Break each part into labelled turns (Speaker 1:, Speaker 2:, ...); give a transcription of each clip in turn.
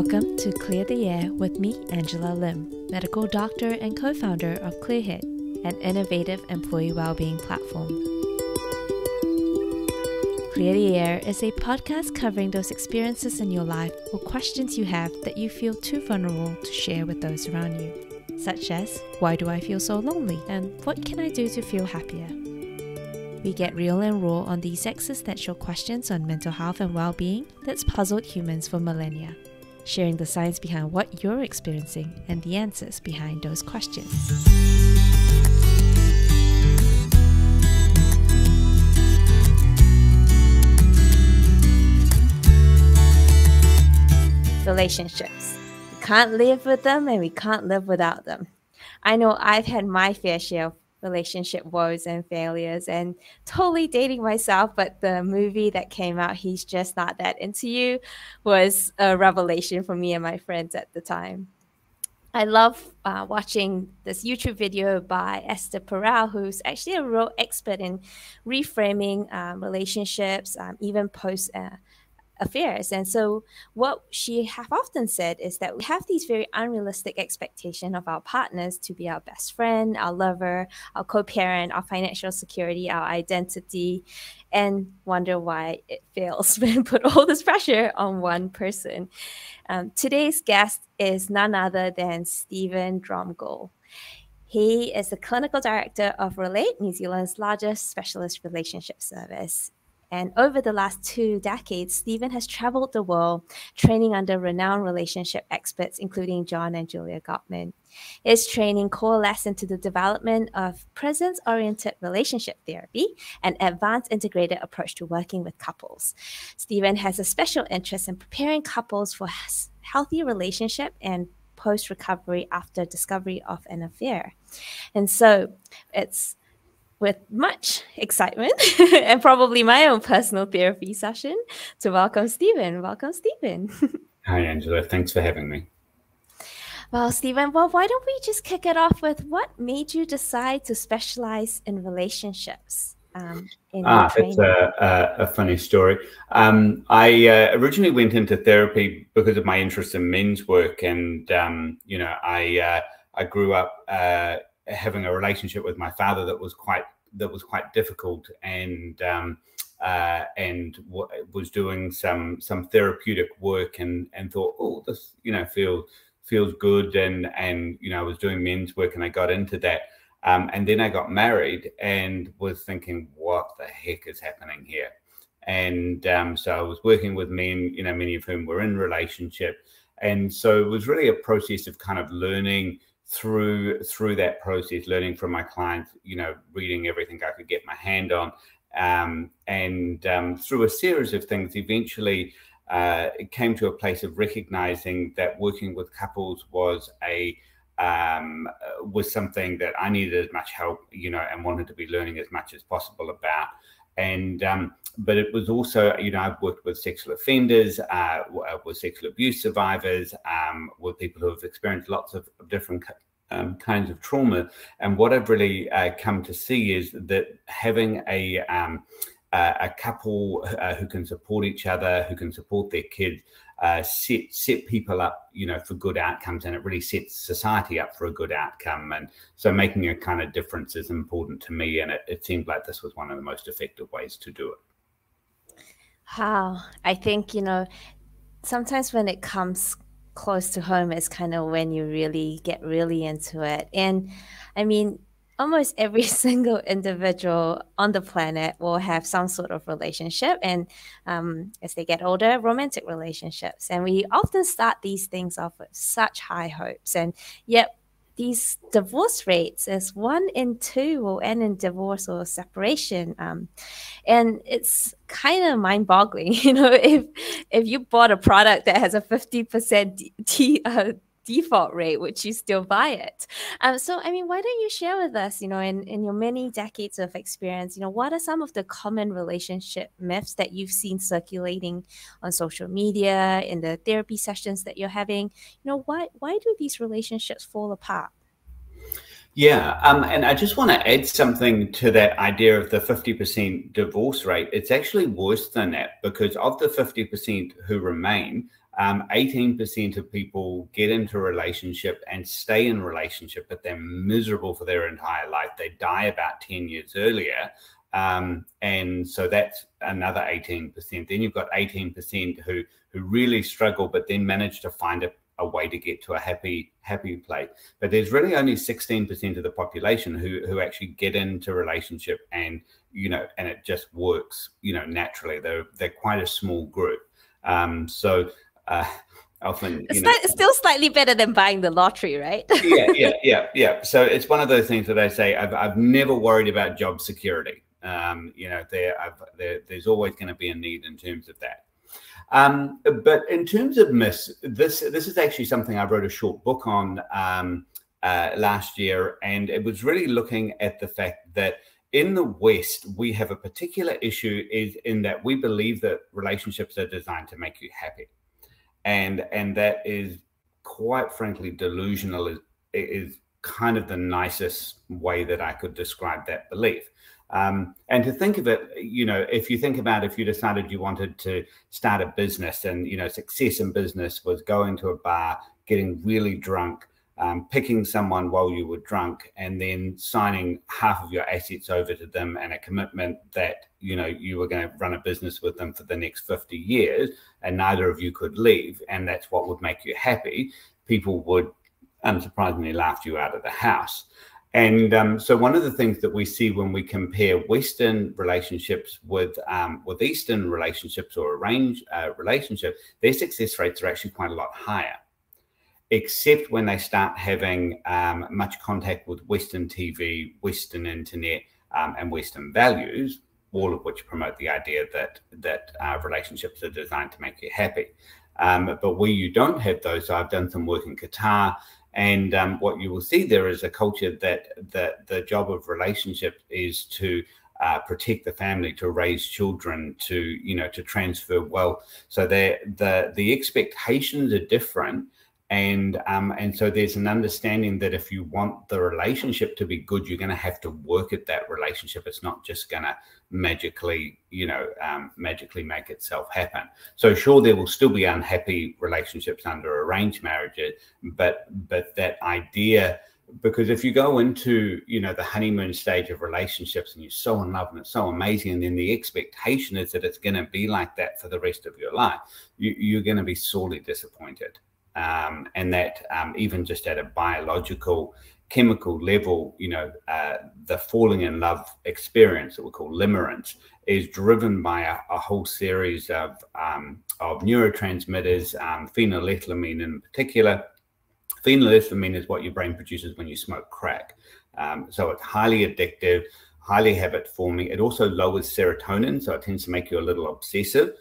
Speaker 1: Welcome to Clear the Air with me, Angela Lim, medical doctor and co-founder of ClearHead, an innovative employee well-being platform. Clear the Air is a podcast covering those experiences in your life or questions you have that you feel too vulnerable to share with those around you, such as, why do I feel so lonely? And what can I do to feel happier? We get real and raw on these existential questions on mental health and well-being that's puzzled humans for millennia, sharing the science behind what you're experiencing and the answers behind those questions. Relationships. We can't live with them and we can't live without them. I know I've had my fair share of relationship woes and failures and totally dating myself, but the movie that came out, He's Just Not That Into You, was a revelation for me and my friends at the time. I love watching this YouTube video by Esther Perel, who's actually a real expert in reframing relationships, even post affairs. And so what she have often said is that we have these very unrealistic expectations of our partners to be our best friend, our lover, our co-parent, our financial security, our identity, and wonder why it fails when put all this pressure on one person. Today's guest is none other than Stephen Dromgool. He is the clinical director of Relate, New Zealand's largest specialist relationship service. And over the last 2 decades, Stephen has traveled the world training under renowned relationship experts, including John and Julia Gottman. His training coalesced into the development of presence-oriented relationship therapy, an advanced integrated approach to working with couples. Stephen has a special interest in preparing couples for healthy relationship and post-recovery after discovery of an affair. And so it's with much excitement and probably my own personal therapy session to welcome Stephen. Welcome, Stephen.
Speaker 2: Hi, Angela. Thanks for having me.
Speaker 1: Well, Stephen, why don't we just kick it off with what made you decide to specialize in relationships?
Speaker 2: It's a funny story. I originally went into therapy because of my interest in men's work, and I grew up having a relationship with my father that was quite difficult, and was doing some therapeutic work, and thought, oh, this feels good, and I was doing men's work, and I got into that, and then I got married and was thinking, what the heck is happening here? And so I was working with men, many of whom were in relationship, and so it was really a process of kind of learning through that process, learning from my clients, reading everything I could get my hand on, and through a series of things, eventually it came to a place of recognizing that working with couples was something that I needed as much help, and wanted to be learning as much as possible about. And but it was also, I've worked with sexual offenders, with sexual abuse survivors, with people who have experienced lots of different kinds of trauma. And what I've really come to see is that having a couple who can support each other, who can support their kids, set people up, for good outcomes, and it really sets society up for a good outcome. And so making a kind of difference is important to me, and it seemed like this was one of the most effective ways to do it.
Speaker 1: Wow. I think, sometimes when it comes close to home is kind of when you really get really into it. And I mean, almost every single individual on the planet will have some sort of relationship, and as they get older, romantic relationships. And we often start these things off with such high hopes, and yet these divorce rates is 1 in 2 will end in divorce or separation. And it's kind of mind-boggling, if you bought a product that has a 50% default rate, would you still buy it? So, I mean, why don't you share with us, in your many decades of experience, what are some of the common relationship myths that you've seen circulating on social media, in the therapy sessions that you're having? Why do these relationships fall apart?
Speaker 2: Yeah, and I just want to add something to that idea of the 50% divorce rate. It's actually worse than that, because of the 50% who remain, 18% of people get into a relationship and stay in a relationship, but they're miserable for their entire life. They die about 10 years earlier. And so that's another 18%. Then you've got 18% who really struggle, but then manage to find a way to get to a happy place. But there's really only 16% of the population who actually get into a relationship and, and it just works, naturally. They're quite a small group. Often,
Speaker 1: it's still slightly better than buying the lottery, right?
Speaker 2: yeah. So it's one of those things that I say, I've never worried about job security. There's always going to be a need in terms of that. But in terms of myths, this is actually something I wrote a short book on last year, and it was really looking at the fact that in the West, we have a particular issue in that we believe that relationships are designed to make you happy. And that is quite frankly delusional, is kind of the nicest way that I could describe that belief. And to think of it, if you think about if you decided you wanted to start a business and, success in business was going to a bar, getting really drunk, picking someone while you were drunk, and then signing half of your assets over to them and a commitment that, you were going to run a business with them for the next 50 years and neither of you could leave. And that's what would make you happy. People would unsurprisingly laugh you out of the house. And so one of the things that we see when we compare Western relationships with Eastern relationships or arranged relationships, their success rates are actually quite a lot higher, except when they start having much contact with Western TV, Western internet, and Western values, all of which promote the idea that relationships are designed to make you happy. But where you don't have those, so I've done some work in Qatar. And what you will see there is a culture that the job of relationship is to protect the family, to raise children, to transfer wealth. So the expectations are different, and so there's an understanding that if you want the relationship to be good, you're going to have to work at that relationship. It's not just going to magically make itself happen. So sure, there will still be unhappy relationships under arranged marriages, but that idea, because if you go into the honeymoon stage of relationships and you're so in love and it's so amazing, and then the expectation is that it's going to be like that for the rest of your life, you're going to be sorely disappointed. And that even just at a biological, chemical level, the falling in love experience that we call limerence is driven by a whole series of neurotransmitters, phenylethylamine in particular. Phenylethylamine is what your brain produces when you smoke crack. So it's highly addictive, highly habit forming. It also lowers serotonin, so it tends to make you a little obsessive.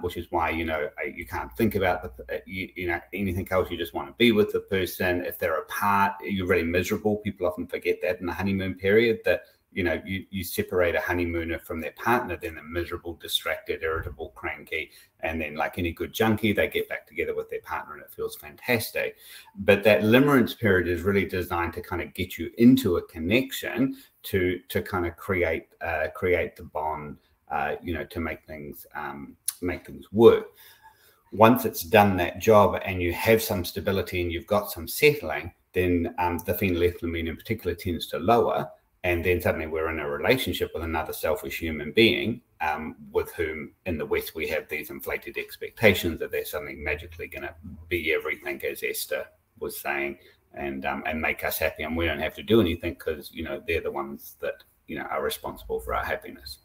Speaker 2: Which is why, you can't think about anything else. You just want to be with the person. If they're apart, you're really miserable. People often forget that in the honeymoon period, that, you separate a honeymooner from their partner, then they're miserable, distracted, irritable, cranky. And then like any good junkie, they get back together with their partner and it feels fantastic. But that limerence period is really designed to kind of get you into a connection to kind of create the bond, to make things work. Once it's done that job and you have some stability and you've got some settling, then the phenylethylamine in particular tends to lower, and then suddenly we're in a relationship with another selfish human being, with whom in the West we have these inflated expectations that they're suddenly magically going to be everything, as Esther was saying, and make us happy, and we don't have to do anything because they're the ones that are responsible for our happiness.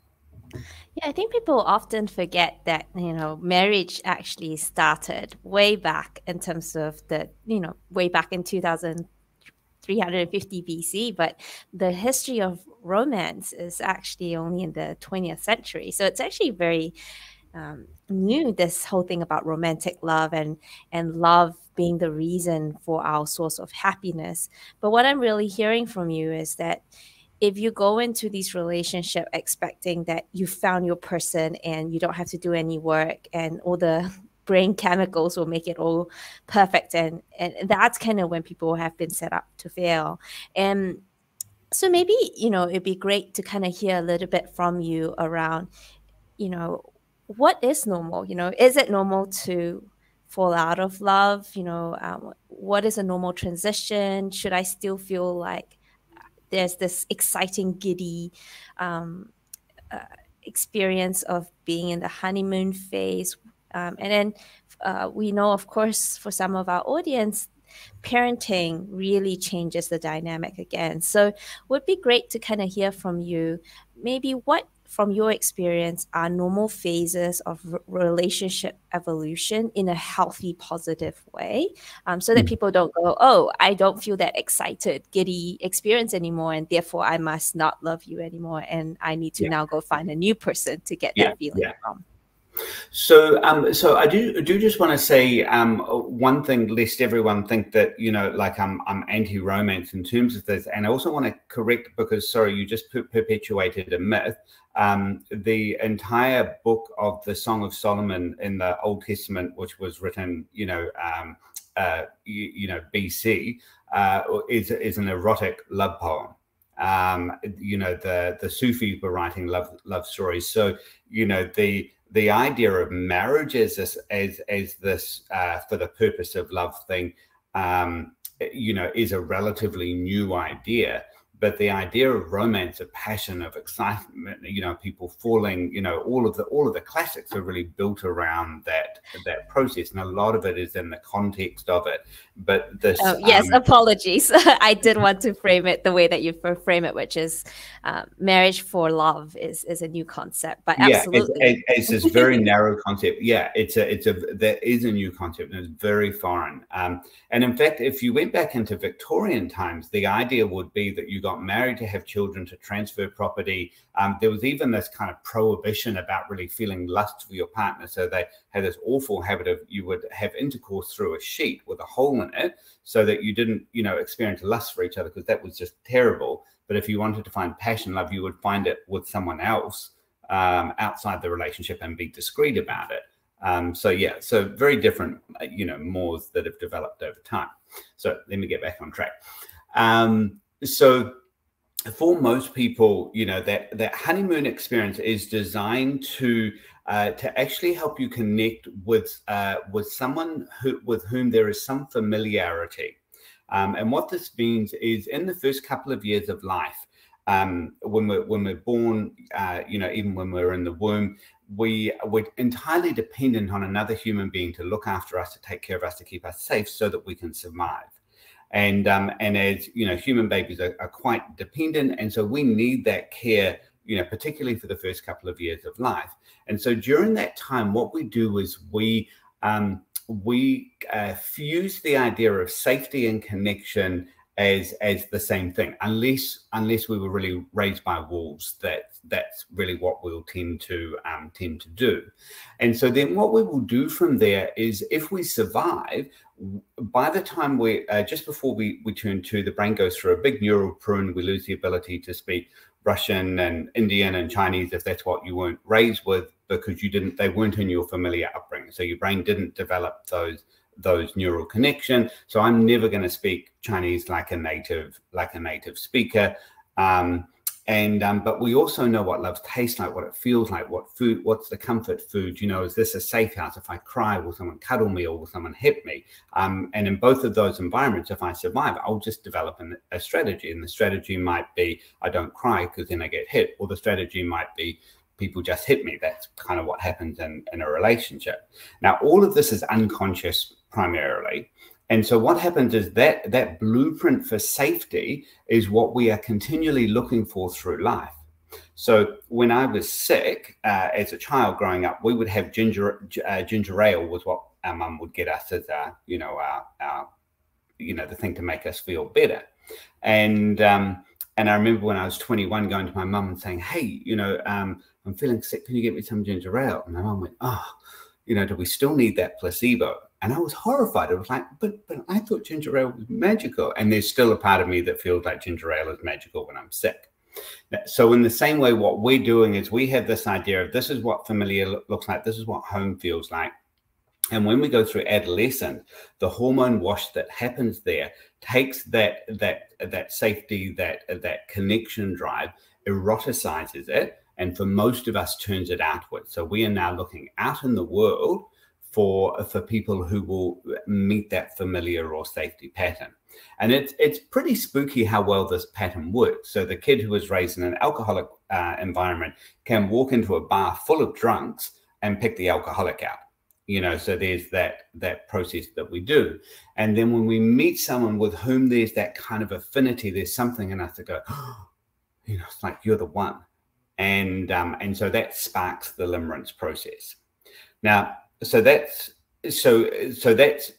Speaker 1: Yeah, I think people often forget that, marriage actually started way back in terms of way back in 2350 BC, but the history of romance is actually only in the 20th century. So it's actually very new, this whole thing about romantic love and love being the reason for our source of happiness. But what I'm really hearing from you is that if you go into these relationships expecting that you found your person and you don't have to do any work and all the brain chemicals will make it all perfect, and that's kind of when people have been set up to fail. And so maybe, it'd be great to kind of hear a little bit from you around, what is normal? Is it normal to fall out of love? What is a normal transition? Should I still feel like there's this exciting, giddy experience of being in the honeymoon phase? And then we know, of course, for some of our audience, parenting really changes the dynamic again. So it would be great to kind of hear from you, maybe what, from your experience, are normal phases of relationship evolution in a healthy, positive way, so that people don't go, oh, I don't feel that excited, giddy experience anymore, and therefore I must not love you anymore, and I need to now go find a new person to get that feeling from.
Speaker 2: So, so I do just want to say one thing, lest everyone think that like I'm anti-romance in terms of this, and I also want to correct, because sorry, you just perpetuated a myth. The entire book of the Song of Solomon in the Old Testament, which was written, BC, is an erotic love poem. The Sufis were writing love stories. So, the idea of marriage as this for the purpose of love thing, is a relatively new idea. But the idea of romance, of passion, of excitement, people falling, all of the classics are really built around that process, and a lot of it is in the context of it. But this,
Speaker 1: yes, apologies. I did want to frame it the way that you frame it, which is marriage for love is a new concept. But absolutely,
Speaker 2: it's this very narrow concept. Yeah, there is a new concept, and it's very foreign. And in fact, if you went back into Victorian times, the idea would be that you got married to have children, to transfer property. There was even this kind of prohibition about really feeling lust for your partner. So they had this awful habit of, you would have intercourse through a sheet with a hole in it, so that you didn't, experience lust for each other, because that was just terrible. But if you wanted to find passion, love, you would find it with someone else outside the relationship, and be discreet about it. So very different, mores that have developed over time. So let me get back on track. So for most people, that honeymoon experience is designed to actually help you connect with someone with whom there is some familiarity. And what this means is, in the first couple of years of life, when we're born, even when we're in the womb, we're entirely dependent on another human being to look after us, to take care of us, to keep us safe, so that we can survive. And as human babies are quite dependent, and so we need that care, particularly for the first couple of years of life. And so during that time, what we do is we fuse the idea of safety and connection as the same thing, unless we were really raised by wolves. That's really what we'll tend to do. And so then what we will do from there is, if we survive, by the time we just before we turn 2, the brain goes through a big neural prune. We lose the ability to speak Russian and Indian and Chinese, if that's what you weren't raised with, because they weren't in your familiar upbringing. So your brain didn't develop those neural connections. So I'm never going to speak Chinese like a native speaker. But we also know what love tastes like, what it feels like, what's the comfort food. Is this a safe house? If I cry, will someone cuddle me, or will someone hit me? And in both of those environments, if I survive, I'll just develop a strategy. And the strategy might be, I don't cry, because then I get hit. Or the strategy might be, people just hit me. That's kind of what happens in a relationship. Now, all of this is unconscious primarily. And so what happens is that blueprint for safety is what we are continually looking for through life. So when I was sick as a child growing up, we would have ginger ale was what our mum would get us as our the thing to make us feel better. And I remember when I was 21 going to my mum and saying, hey, I'm feeling sick. Can you get me some ginger ale? And my mum went, oh, do we still need that placebo? And I was horrified. I was like, but I thought ginger ale was magical. And there's still a part of me that feels like ginger ale is magical when I'm sick. So in the same way, what we're doing is we have this idea of, this is what familiar looks like. This is what home feels like. And when we go through adolescence, the hormone wash that happens there takes that safety, that connection drive, eroticizes it, and for most of us turns it outward. So we are now looking out in the world for people who will meet that familiar or safety pattern. And it's pretty spooky how well this pattern works. So the kid who was raised in an alcoholic environment can walk into a bar full of drunks and pick the alcoholic out. You know, so there's that process that we do. And then when we meet someone with whom there's that kind of affinity, there's something in us to go, oh, you know, it's like, you're the one. And so that sparks the limerence process. Now, so that's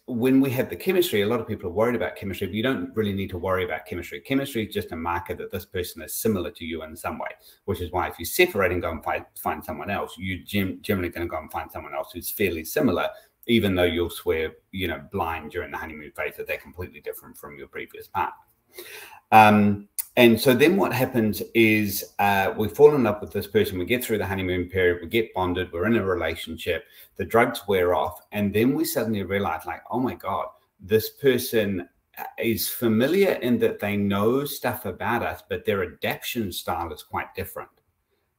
Speaker 2: when we have the chemistry. A lot of people are worried about chemistry, but you don't really need to worry about chemistry. Chemistry is just a marker that this person is similar to you in some way, which is why if you separate and go and find someone else, you're generally going to go and find someone else who's fairly similar, even though you'll swear, you know, blind during the honeymoon phase that they're completely different from your previous partner. And so then what happens is we fall in love with this person, we get through the honeymoon period, we get bonded, we're in a relationship, the drugs wear off, and then we suddenly realize, like, oh my God, this person is familiar in that they know stuff about us, but their adaptation style is quite different.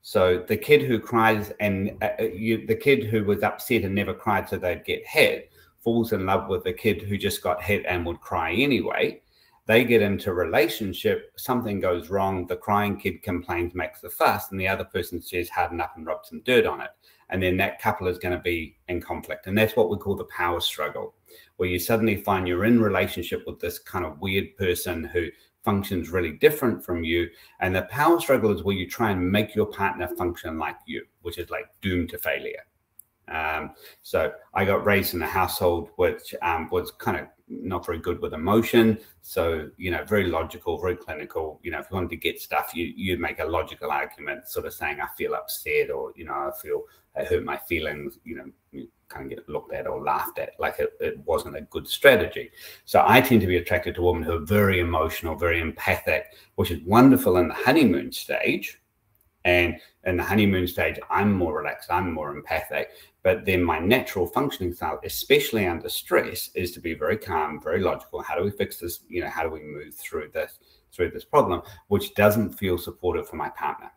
Speaker 2: So the kid who cries and the kid who was upset and never cried so they'd get hit falls in love with the kid who just got hit and would cry anyway. They get into a relationship, something goes wrong, the crying kid complains, makes a fuss, and the other person says, harden up and rub some dirt on it. And then that couple is going to be in conflict. And that's what we call the power struggle, where you suddenly find you're in relationship with this kind of weird person who functions really different from you. And the power struggle is where you try and make your partner function like you, which is like doomed to failure. So I got raised in a household which was kind of not very good with emotion. So, you know, very logical, very clinical. You know, if you wanted to get stuff, you'd make a logical argument, sort of saying, I feel upset, or, you know, I hurt my feelings, you know, you kind of get looked at or laughed at, like it wasn't a good strategy. So I tend to be attracted to women who are very emotional, very empathic, which is wonderful in the honeymoon stage. And in the honeymoon stage, I'm more relaxed, I'm more empathic. But then my natural functioning style, especially under stress, is to be very calm, very logical. How do we fix this? You know, how do we move through this problem, which doesn't feel supportive for my partner?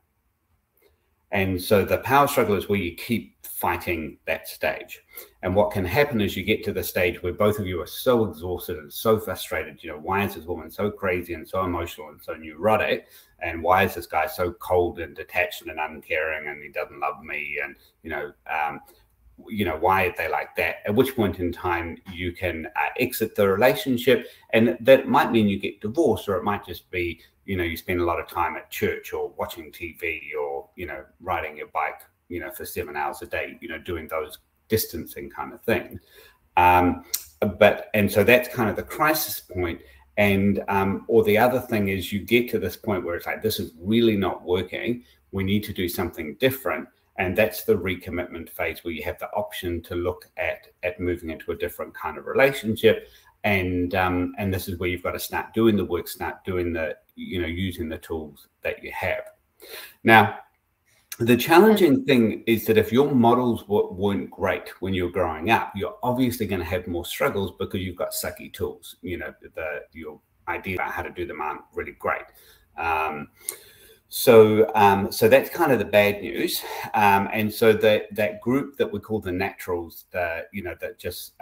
Speaker 2: And so the power struggle is where you keep fighting that stage. And what can happen is you get to the stage where both of you are so exhausted and so frustrated. You know, why is this woman so crazy and so emotional and so neurotic? And why is this guy so cold and detached and uncaring, and he doesn't love me? And, you know, why are they like that? At which point in time you can exit the relationship. And that might mean you get divorced, or it might just be, you know, you spend a lot of time at church or watching TV or, you know, riding your bike, you know, for 7 hours a day, you know, doing those distancing kind of thing. And so that's kind of the crisis point. And, or the other thing is you get to this point where it's like, this is really not working. We need to do something different. And that's the recommitment phase, where you have the option to look at moving into a different kind of relationship. And this is where you've got to start doing the work, start doing the, you know, using the tools that you have. Now, the challenging thing is that if your models weren't great when you're growing up, you're obviously going to have more struggles because you've got sucky tools. You know, your idea about how to do them aren't really great. So that's kind of the bad news. And so that group that we call the naturals, you know, that just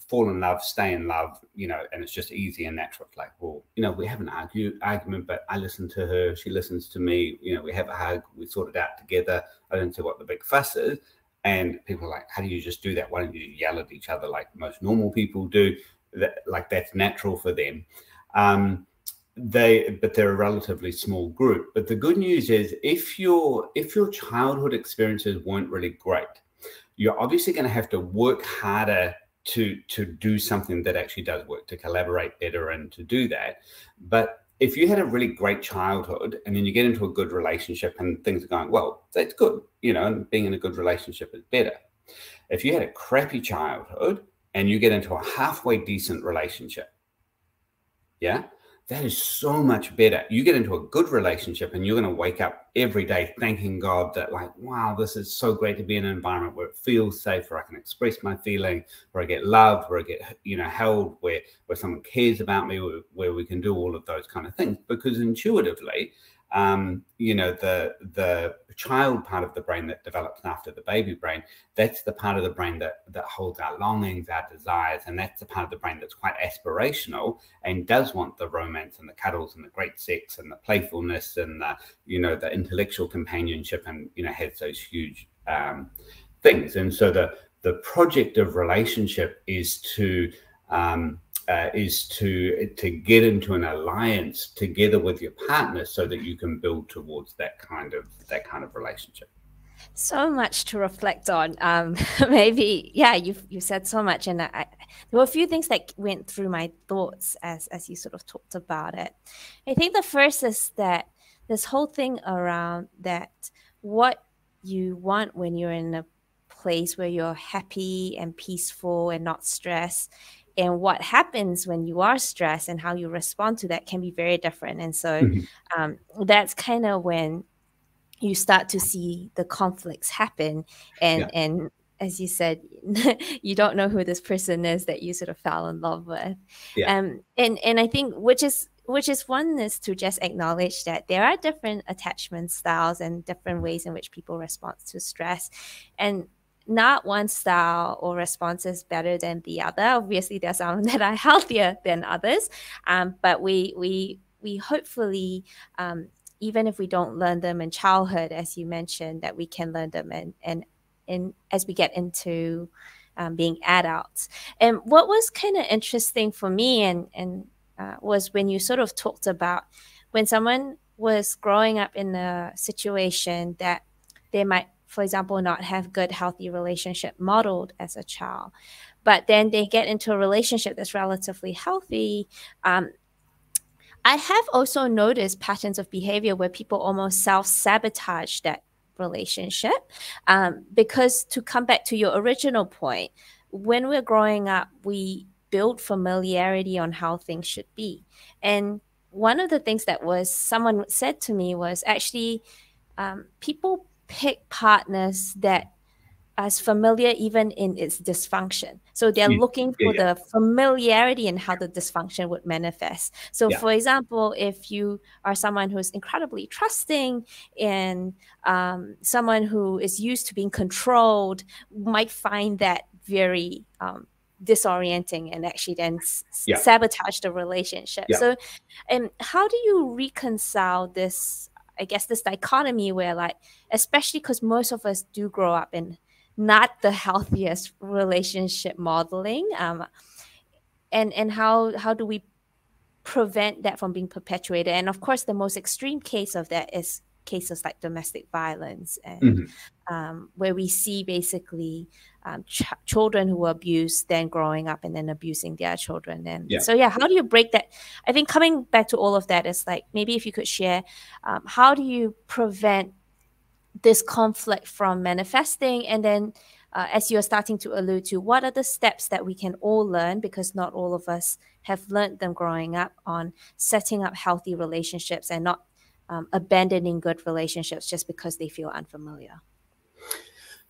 Speaker 2: fall in love, stay in love, you know, and it's just easy and natural. It's like, well, you know, we have an argument, but I listen to her, she listens to me, you know, we have a hug, we sort it out together. I don't see what the big fuss is. And people are like, how do you just do that? Why don't you yell at each other like most normal people do? Like that's natural for them. But they're a relatively small group. But the good news is if your childhood experiences weren't really great, you're obviously going to have to work harder to do something that actually does work, to collaborate better and to do that. But if you had a really great childhood and then you get into a good relationship and things are going well, that's good, you know, and being in a good relationship is better. If you had a crappy childhood and you get into a halfway decent relationship, yeah, that is so much better. You get into a good relationship and you're going to wake up every day thanking God that, like, wow, this is so great to be in an environment where it feels safe, where I can express my feeling, where I get loved, where I get, you know, held, where someone cares about me, where we can do all of those kind of things. Because intuitively, you know, the child part of the brain that develops after the baby brain, that's the part of the brain that holds our longings, our desires, and that's the part of the brain that's quite aspirational and does want the romance and the cuddles and the great sex and the playfulness and the, you know, the intellectual companionship, and, you know, has those huge things. And so the project of relationship is to get into an alliance together with your partner so that you can build towards that kind of relationship.
Speaker 1: So much to reflect on. Maybe, yeah, you said so much, and there were a few things that went through my thoughts as you sort of talked about it. I think the first is that this whole thing around that what you want when you're in a place where you're happy and peaceful and not stressed, and what happens when you are stressed and how you respond to that can be very different. And so that's kind of when you start to see the conflicts happen. And as you said, you don't know who this person is that you sort of fell in love with. And I think which is one is to just acknowledge that there are different attachment styles and different ways in which people respond to stress. And not one style or response is better than the other. Obviously, there's some that are healthier than others, but we hopefully, even if we don't learn them in childhood, as you mentioned, that we can learn them and as we get into being adults. And what was kind of interesting for me and was when you sort of talked about when someone was growing up in a situation that they might, for example, not have good, healthy relationship modeled as a child, but then they get into a relationship that's relatively healthy. I have also noticed patterns of behavior where people almost self-sabotage that relationship, because to come back to your original point, when we're growing up, we build familiarity on how things should be. And one of the things that someone said to me was actually people pick partners that as familiar even in its dysfunction. So they're looking for the familiarity and how the dysfunction would manifest. So for example, if you are someone who's incredibly trusting and someone who is used to being controlled, might find that very disorienting and actually then sabotage the relationship. So how do you reconcile this, I guess, this dichotomy where, like, especially because most of us do grow up in not the healthiest relationship modeling, and how do we prevent that from being perpetuated? And of course, the most extreme case of that is cases like domestic violence, and where we see basically children who are abused then growing up and then abusing their children. And so how do you break that? I think coming back to all of that is like, maybe if you could share, how do you prevent this conflict from manifesting? And then as you're starting to allude to, what are the steps that we can all learn, because not all of us have learned them growing up, on setting up healthy relationships and not abandoning good relationships just because they feel unfamiliar?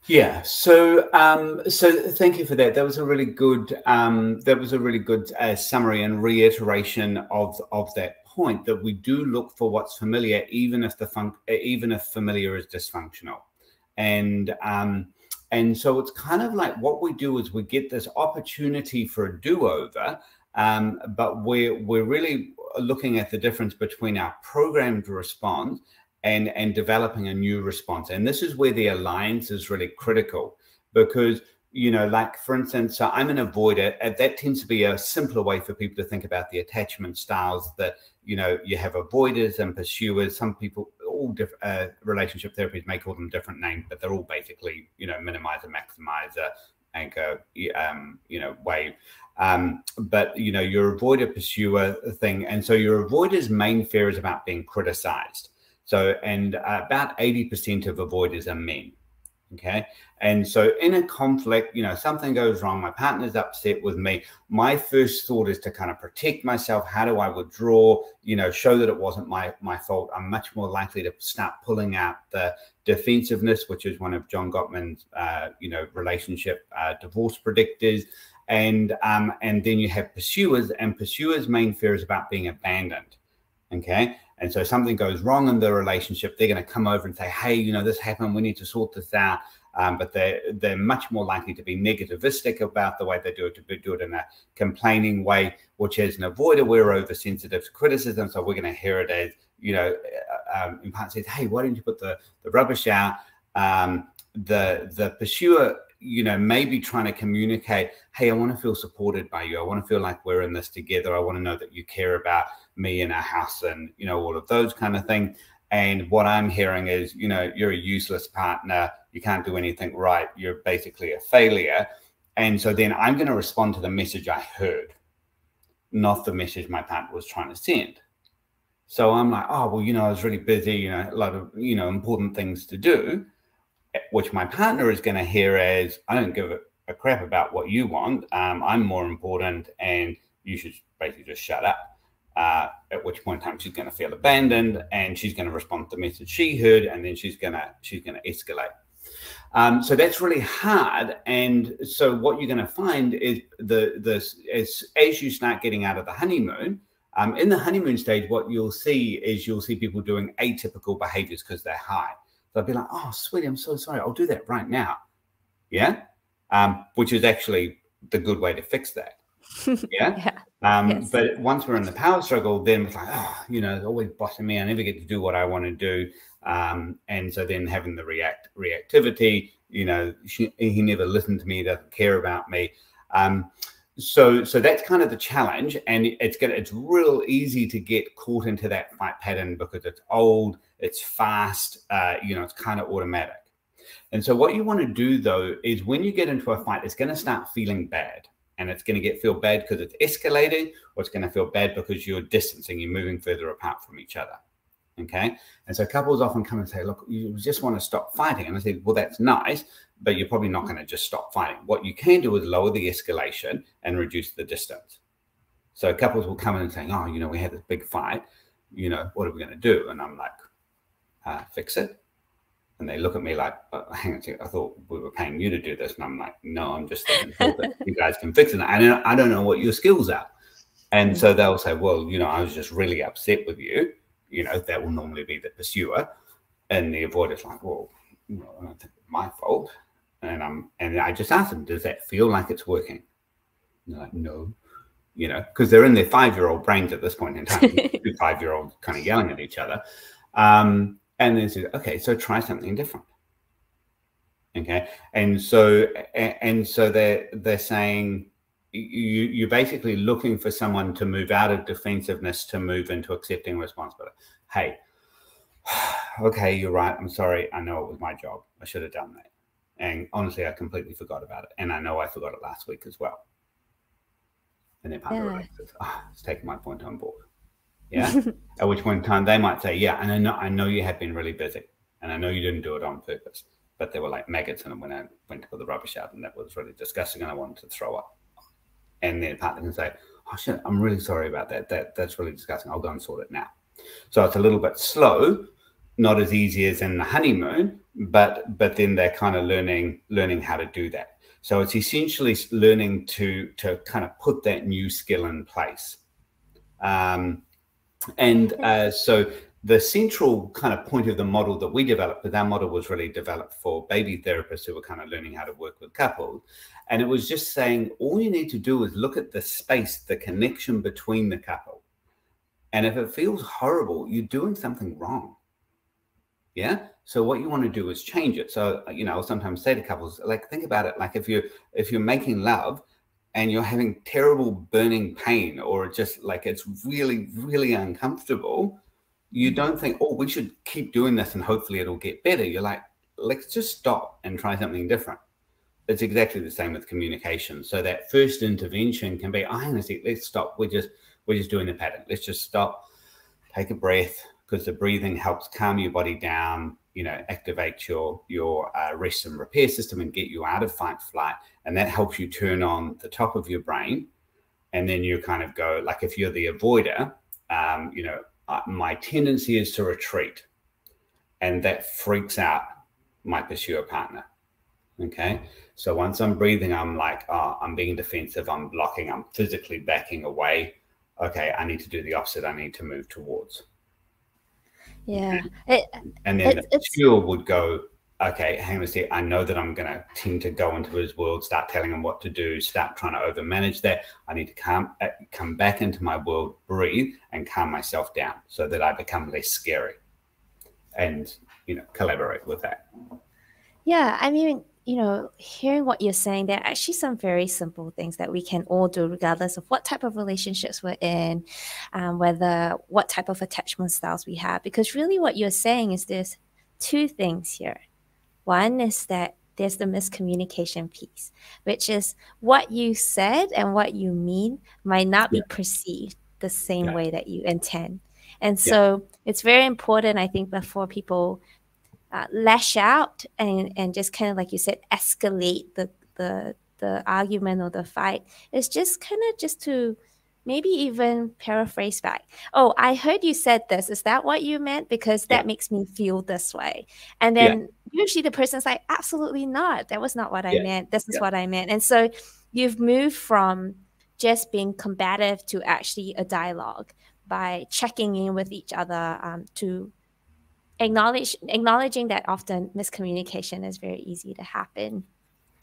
Speaker 2: Yeah. So thank you for that. That was a really good summary and reiteration of that point, that we do look for what's familiar, even if familiar is dysfunctional. And so it's kind of like what we do is we get this opportunity for a do-over, but we're really looking at the difference between our programmed response and developing a new response. And this is where the alliance is really critical, because, you know, like, for instance, so I'm an avoider. That tends to be a simpler way for people to think about the attachment styles, that, you know, you have avoiders and pursuers. Some people, all different relationship therapies may call them different names, but they're all basically, you know, minimizer, maximizer, anchor, wave. But, you know, your avoider pursuer thing. And so your avoider's main fear is about being criticized. So, and about 80% of avoiders are men. Okay. And so in a conflict, you know, something goes wrong, my partner's upset with me. My first thought is to kind of protect myself. How do I withdraw, you know, show that it wasn't my fault? I'm much more likely to start pulling out the defensiveness, which is one of John Gottman's, relationship divorce predictors. And then you have pursuers, and pursuers' main fear is about being abandoned. Okay. And so something goes wrong in the relationship, they're going to come over and say, hey, you know, this happened, we need to sort this out. But they're much more likely to be negativistic about the way they do it, to do it in a complaining way, which as an avoider, we're oversensitive to criticism. So we're going to hear it as, you know, in part says, hey, why don't you put the rubbish out? The pursuer, you know, maybe trying to communicate, hey, I want to feel supported by you. I want to feel like we're in this together. I want to know that you care about me and our house and, you know, all of those kind of things. And what I'm hearing is, you know, you're a useless partner. You can't do anything right. You're basically a failure. And so then I'm going to respond to the message I heard, not the message my partner was trying to send. So I'm like, oh, well, you know, I was really busy, you know, a lot of, you know, important things to do, which my partner is going to hear as, I don't give a crap about what you want. I'm more important and you should basically just shut up. At which point in time she's going to feel abandoned and she's going to respond to the message she heard, and then she's going to escalate. So that's really hard. And so what you're going to find is as you start getting out of the honeymoon, in the honeymoon stage, what you'll see people doing atypical behaviors because they're high. They'll be like, oh, sweetie, I'm so sorry. I'll do that right now. Yeah. Which is actually the good way to fix that. Yeah. Yes. But once we're in the power struggle, then it's like, oh, you know, it's always bossing me. I never get to do what I want to do. And so then having the reactivity, you know, he never listened to me, doesn't care about me. So that's kind of the challenge. And it's real easy to get caught into that fight pattern because it's old, it's fast, you know, it's kind of automatic. And so what you want to do, though, is when you get into a fight, it's going to start feeling bad. And it's going to feel bad because it's escalating, or it's going to feel bad because you're distancing, you're moving further apart from each other. Okay. And so couples often come and say, look, you just want to stop fighting. And I say, well, that's nice, but you're probably not going to just stop fighting. What you can do is lower the escalation and reduce the distance. So couples will come in and say, oh, you know, we had this big fight, you know, what are we going to do? And I'm like, fix it. And they look at me like, hang on a second, I thought we were paying you to do this. And I'm like, no, I'm just thinking that you guys can fix it. I don't know what your skills are. And so they'll say, well, you know, I was just really upset with you. You know, that will normally be the pursuer. And the avoider's like, well, you know, I don't think it's my fault. And I just asked them, does that feel like it's working? And they're like, no, you know, because they're in their 5-year-old brains at this point in time, 2 5-year-olds kind of yelling at each other. And then say, okay, so try something different. Okay. And so they're saying you're basically looking for someone to move out of defensiveness to move into accepting responsibility. Hey, okay, you're right. I'm sorry. I know it was my job. I should have done that. And honestly, I completely forgot about it. And I know I forgot it last week as well. And then partner relaxes. Oh, it's taking my point on board. Yeah. At which point in time they might say, yeah, and I know you have been really busy, and I know you didn't do it on purpose, but there were like maggots in it when I went to put the rubbish out, and that was really disgusting, and I wanted to throw up. And then partner can say, oh shit, I'm really sorry about that. That's really disgusting. I'll go and sort it now. So it's a little bit slow, not as easy as in the honeymoon, but then they're kind of learning how to do that. So it's essentially learning to kind of put that new skill in place. So the central kind of point of the model that we developed, but that model was really developed for baby therapists who were kind of learning how to work with couples. And it was just saying, all you need to do is look at the space, the connection between the couple. And if it feels horrible, you're doing something wrong. Yeah. So what you want to do is change it. So, you know, I'll sometimes say to couples, like, think about it. Like if you're making love and you're having terrible burning pain, or just like it's really, really uncomfortable, you don't think, oh, we should keep doing this and hopefully it'll get better. You're like, let's just stop and try something different. It's exactly the same with communication. So that first intervention can be, oh, hang on a sec, let's stop. We're just doing the pattern. Let's just stop, take a breath, because the breathing helps calm your body down, you know, activate your rest and repair system and get you out of fight flight. And that helps you turn on the top of your brain. And then you kind of go, like if you're the avoider, you know, my tendency is to retreat. And that freaks out my pursuer partner. Okay. So once I'm breathing, I'm like, oh, I'm being defensive. I'm blocking. I'm physically backing away. Okay. I need to do the opposite. I need to move towards.
Speaker 1: Yeah.
Speaker 2: And then the mature would go, okay, hang on a sec, I know that I'm going to tend to go into his world, start telling him what to do, start trying to overmanage that. I need to come back into my world, breathe, and calm myself down so that I become less scary and, collaborate with that.
Speaker 1: Yeah, I mean, hearing what you're saying, there are actually some very simple things that we can all do, regardless of what type of relationships we're in, what type of attachment styles we have. Because really what you're saying is there's two things here. One is that there's the miscommunication piece, which is what you said and what you mean might not be perceived the same way that you intend. And so it's very important, I think, before people lash out and just kind of, like you said, escalate the argument or the fight. It's just kind of just to maybe even paraphrase back. Oh, I heard you said this. Is that what you meant? Because that makes me feel this way. And then usually the person's like, absolutely not. That was not what I meant. This is what I meant. And so you've moved from just being combative to actually a dialogue by checking in with each other to acknowledging that often miscommunication is very easy to happen.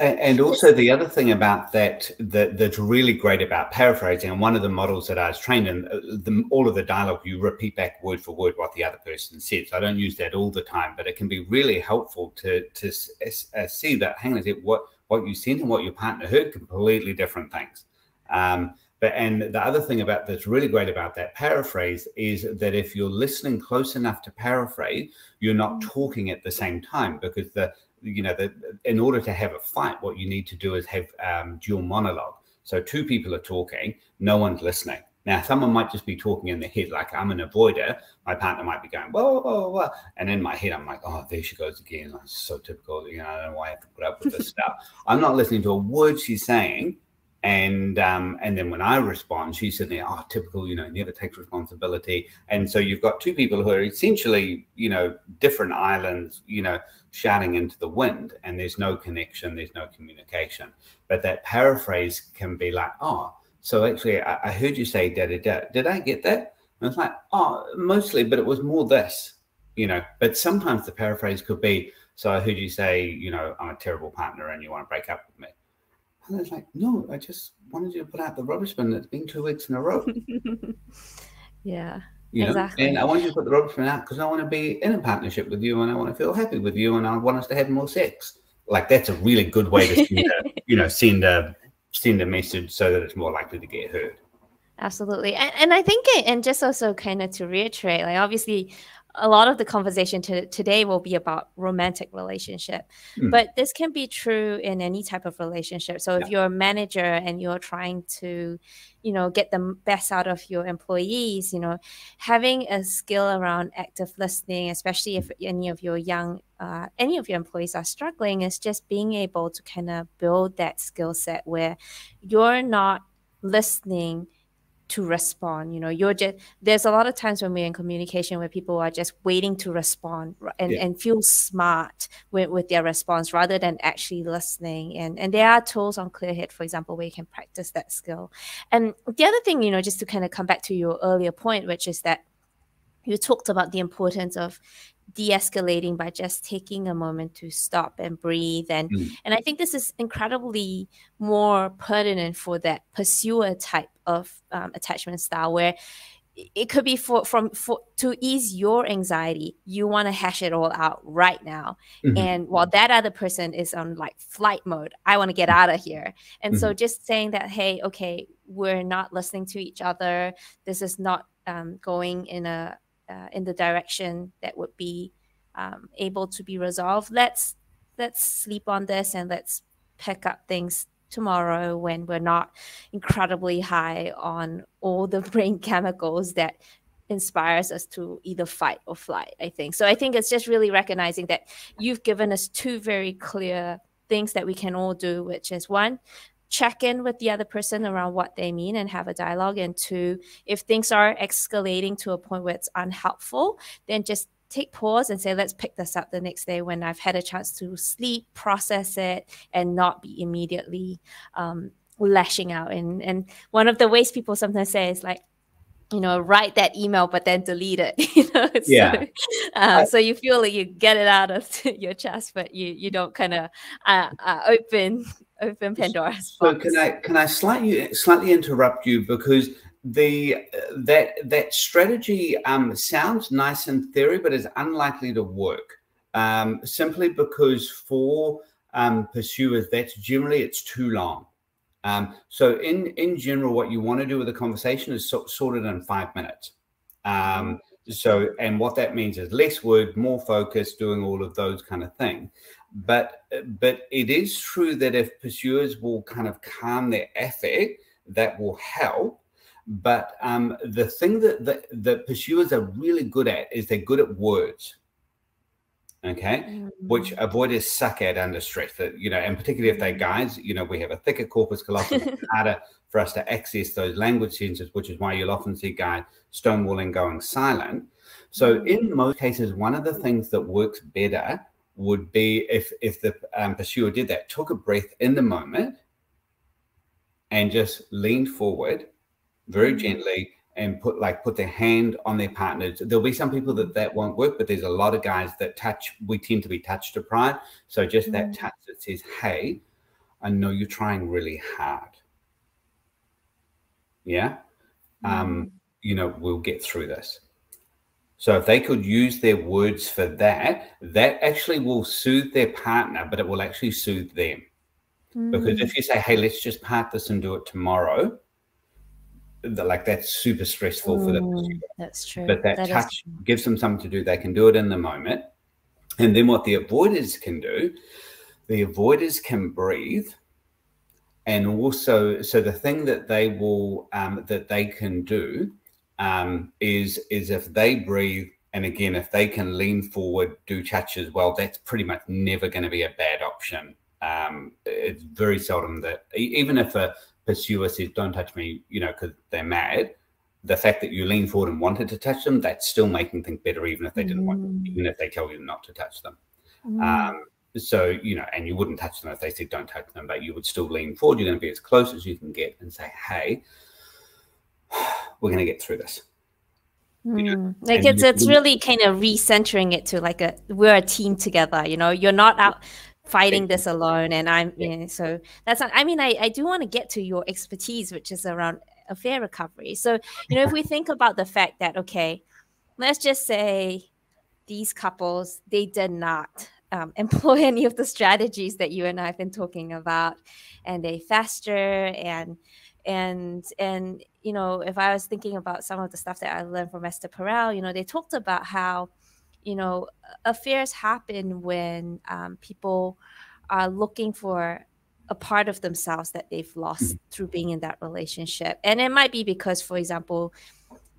Speaker 2: And also the other thing about that's really great about paraphrasing, and one of the models that I was trained in, all of the dialogue, you repeat back word for word what the other person said. So I don't use that all the time, but it can be really helpful to see that, hang on a sec, what you said and what your partner heard, completely different things. And the other thing that's really great about that paraphrase is that if you're listening close enough to paraphrase, you're not talking at the same time, because in order to have a fight, what you need to do is have dual monologue. So two people are talking, no one's listening. Now, someone might just be talking in their head, like I'm an avoider. My partner might be going, whoa, whoa, whoa. And in my head, I'm like, oh, there she goes again. That's so typical. I don't know why I have to put up with this stuff. I'm not listening to a word she's saying. And then when I respond, she's sitting there, oh, typical, never takes responsibility. And so you've got two people who are essentially, different islands, shouting into the wind, and there's no connection, there's no communication. But that paraphrase can be like, oh, so actually I heard you say da-da-da. Did I get that? And it's like, oh, mostly, but it was more this, But sometimes the paraphrase could be, so I heard you say, I'm a terrible partner and you want to break up with me. And I was like, no, I just wanted you to put out the rubbish bin. It's been 2 weeks in a row.
Speaker 1: Exactly.
Speaker 2: And I want you to put the rubbish bin out because I want to be in a partnership with you and I want to feel happy with you and I want us to have more sex. Like, that's a really good way to send a message so that it's more likely to get heard.
Speaker 1: Absolutely. And I think and just also kind of to reiterate, like, obviously a lot of the conversation today will be about romantic relationship, but this can be true in any type of relationship. So if you're a manager and you're trying to, get the best out of your employees, having a skill around active listening, especially if any of your employees are struggling, is just being able to kind of build that skill set where you're not listening to respond. There's a lot of times when we're in communication where people are just waiting to respond and feel smart with their response rather than actually listening. And there are tools on Clearhead, for example, where you can practice that skill. And the other thing, just to kind of come back to your earlier point, which is that you talked about the importance of de-escalating by just taking a moment to stop and breathe. And I think this is incredibly more pertinent for that pursuer type of attachment style, where it could be to ease your anxiety. You want to hash it all out right now. And while that other person is on like flight mode, I want to get out of here. And so just saying that, hey, okay, we're not listening to each other. This is not going in the direction that would be able to be resolved. Let's sleep on this and let's pick up things tomorrow when we're not incredibly high on all the brain chemicals that inspires us to either fight or flight, I think. So I think it's just really recognizing that you've given us two very clear things that we can all do, which is one, check in with the other person around what they mean and have a dialogue. And two, if things are escalating to a point where it's unhelpful, then just take pause and say, let's pick this up the next day when I've had a chance to sleep, process it, and not be immediately lashing out. And one of the ways people sometimes say is like, write that email, but then delete it,
Speaker 2: Yeah.
Speaker 1: So you feel like you get it out of your chest, but you don't kind of open Pandora's
Speaker 2: So
Speaker 1: box.
Speaker 2: can I slightly interrupt you, because that strategy sounds nice in theory, but is unlikely to work, simply because for pursuers, it's too long. So in general, what you want to do with a conversation is sort it in 5 minutes. And what that means is less word, more focus, doing all of those kind of things. But it is true that if pursuers will kind of calm their affect, that will help. But the thing that pursuers are really good at is they're good at words. Okay, which avoiders suck at under stress. That, and particularly if they're guys, we have a thicker corpus callosum. It's harder for us to access those language sensors, which is why you'll often see guys stonewalling, going silent. So in most cases, one of the things that works better would be if the pursuer did that, took a breath in the moment and just leaned forward very gently and put their hand on their partner. There'll be some people that won't work, but there's a lot of guys that we tend to be touch deprived. So just that touch that says, hey, I know you're trying really hard. Yeah. We'll get through this. So if they could use their words for that actually will soothe their partner, but it will actually soothe them. Because if you say, hey, let's just part this and do it tomorrow, that's super stressful for them.
Speaker 1: That's true.
Speaker 2: But that touch gives them something to do. They can do it in the moment. And then what the avoiders can do, the avoiders can breathe. And also, so the thing that they will, that they can do is if they breathe, and again, if they can lean forward, do touch as well, that's pretty much never going to be a bad option. It's very seldom that, even if a pursuer says, don't touch me, because they're mad, the fact that you lean forward and wanted to touch them, that's still making things better, even if they didn't want, even if they tell you not to touch them. So, and you wouldn't touch them if they said don't touch them, but you would still lean forward. You're going to be as close as you can get and say, hey, we're going to get through this.
Speaker 1: It's really kind of recentering it to we're a team together, you're not out fighting this alone. And so that's not, I do want to get to your expertise, which is around affair recovery. So, if we think about the fact that, okay, let's just say these couples, they did not employ any of the strategies that you and I have been talking about, and they fester and if I was thinking about some of the stuff that I learned from Esther Perel, they talked about how affairs happen when people are looking for a part of themselves that they've lost through being in that relationship. And it might be because, for example,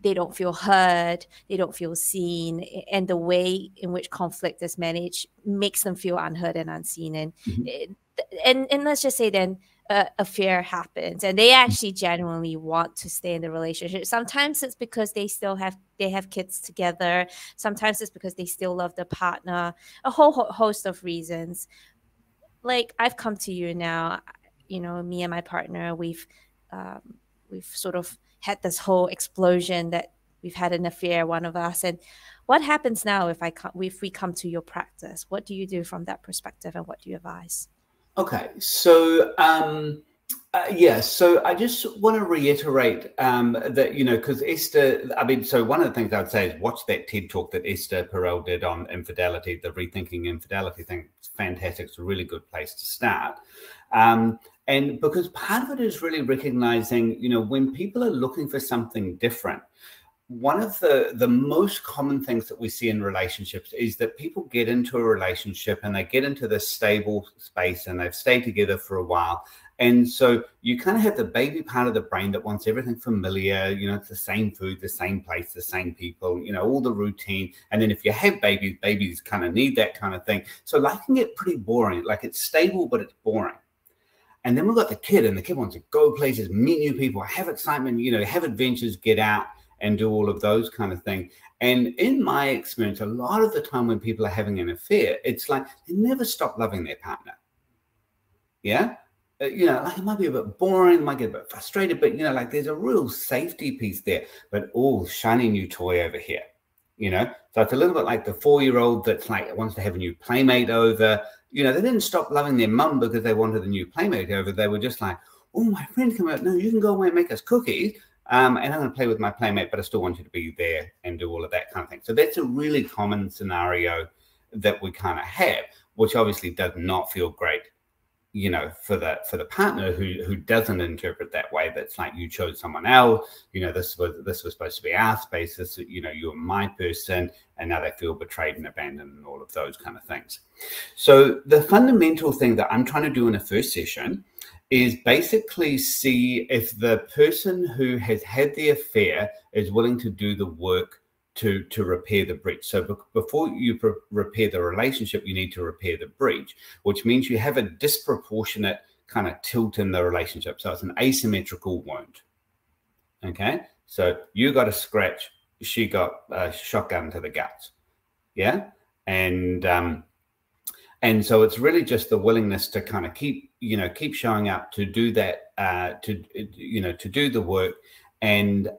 Speaker 1: they don't feel heard, they don't feel seen, and the way in which conflict is managed makes them feel unheard and unseen. And let's just say then affair happens and they actually genuinely want to stay in the relationship. Sometimes it's because they have kids together. Sometimes it's because they still love their partner, a whole host of reasons. Like, I've come to you now, me and my partner, we've sort of had this whole explosion that we've had an affair, one of us. And what happens now if we come to your practice? What do you do from that perspective, and what do you advise?
Speaker 2: Okay, so so I just want to reiterate that, because Esther, so one of the things I'd say is watch that TED talk that Esther Perel did on infidelity, the rethinking infidelity thing. It's fantastic. It's a really good place to start. And because part of it is really recognizing, when people are looking for something different, one of the most common things that we see in relationships is that people get into a relationship and they get into this stable space and they've stayed together for a while. And so you kind of have the baby part of the brain that wants everything familiar, it's the same food, the same place, the same people, all the routine. And then if you have babies kind of need that kind of thing. So life can get pretty boring. Like, it's stable, but it's boring. And then we've got the kid, and the kid wants to go places, meet new people, have excitement, have adventures, get out and do all of those kind of things. And in my experience, a lot of the time when people are having an affair, it's like they never stop loving their partner. Yeah. you know, like it might be a bit boring, might get a bit frustrated, but, you know, like there's a real safety piece there. But oh, shiny new toy over here, you know. So it's a little bit like the 4-year-old that's like wants to have a new playmate over. You know, they didn't stop loving their mum because they wanted a new playmate over. They were just like, oh, my friend come out. No, you can go away and make us cookies. And I'm going to play with my playmate, but I still want you to be there and do all of that kind of thing. So that's a really common scenario that we kind of have, which obviously does not feel great, you know, for the partner who doesn't interpret that way. That's like, you chose someone else, you know, this was supposed to be our space, this, you know, you're my person, and now they feel betrayed and abandoned and all of those kind of things. So the fundamental thing that I'm trying to do in the first session is basically see if the person who has had the affair is willing to do the work to repair the breach. So before you repair the relationship, you need to repair the breach, which means you have a disproportionate kind of tilt in the relationship. So it's an asymmetrical wound. Okay, so you got a scratch, she got a shotgun to the guts. Yeah, and so it's really just the willingness to kind of keep showing up to do that, to do the work. And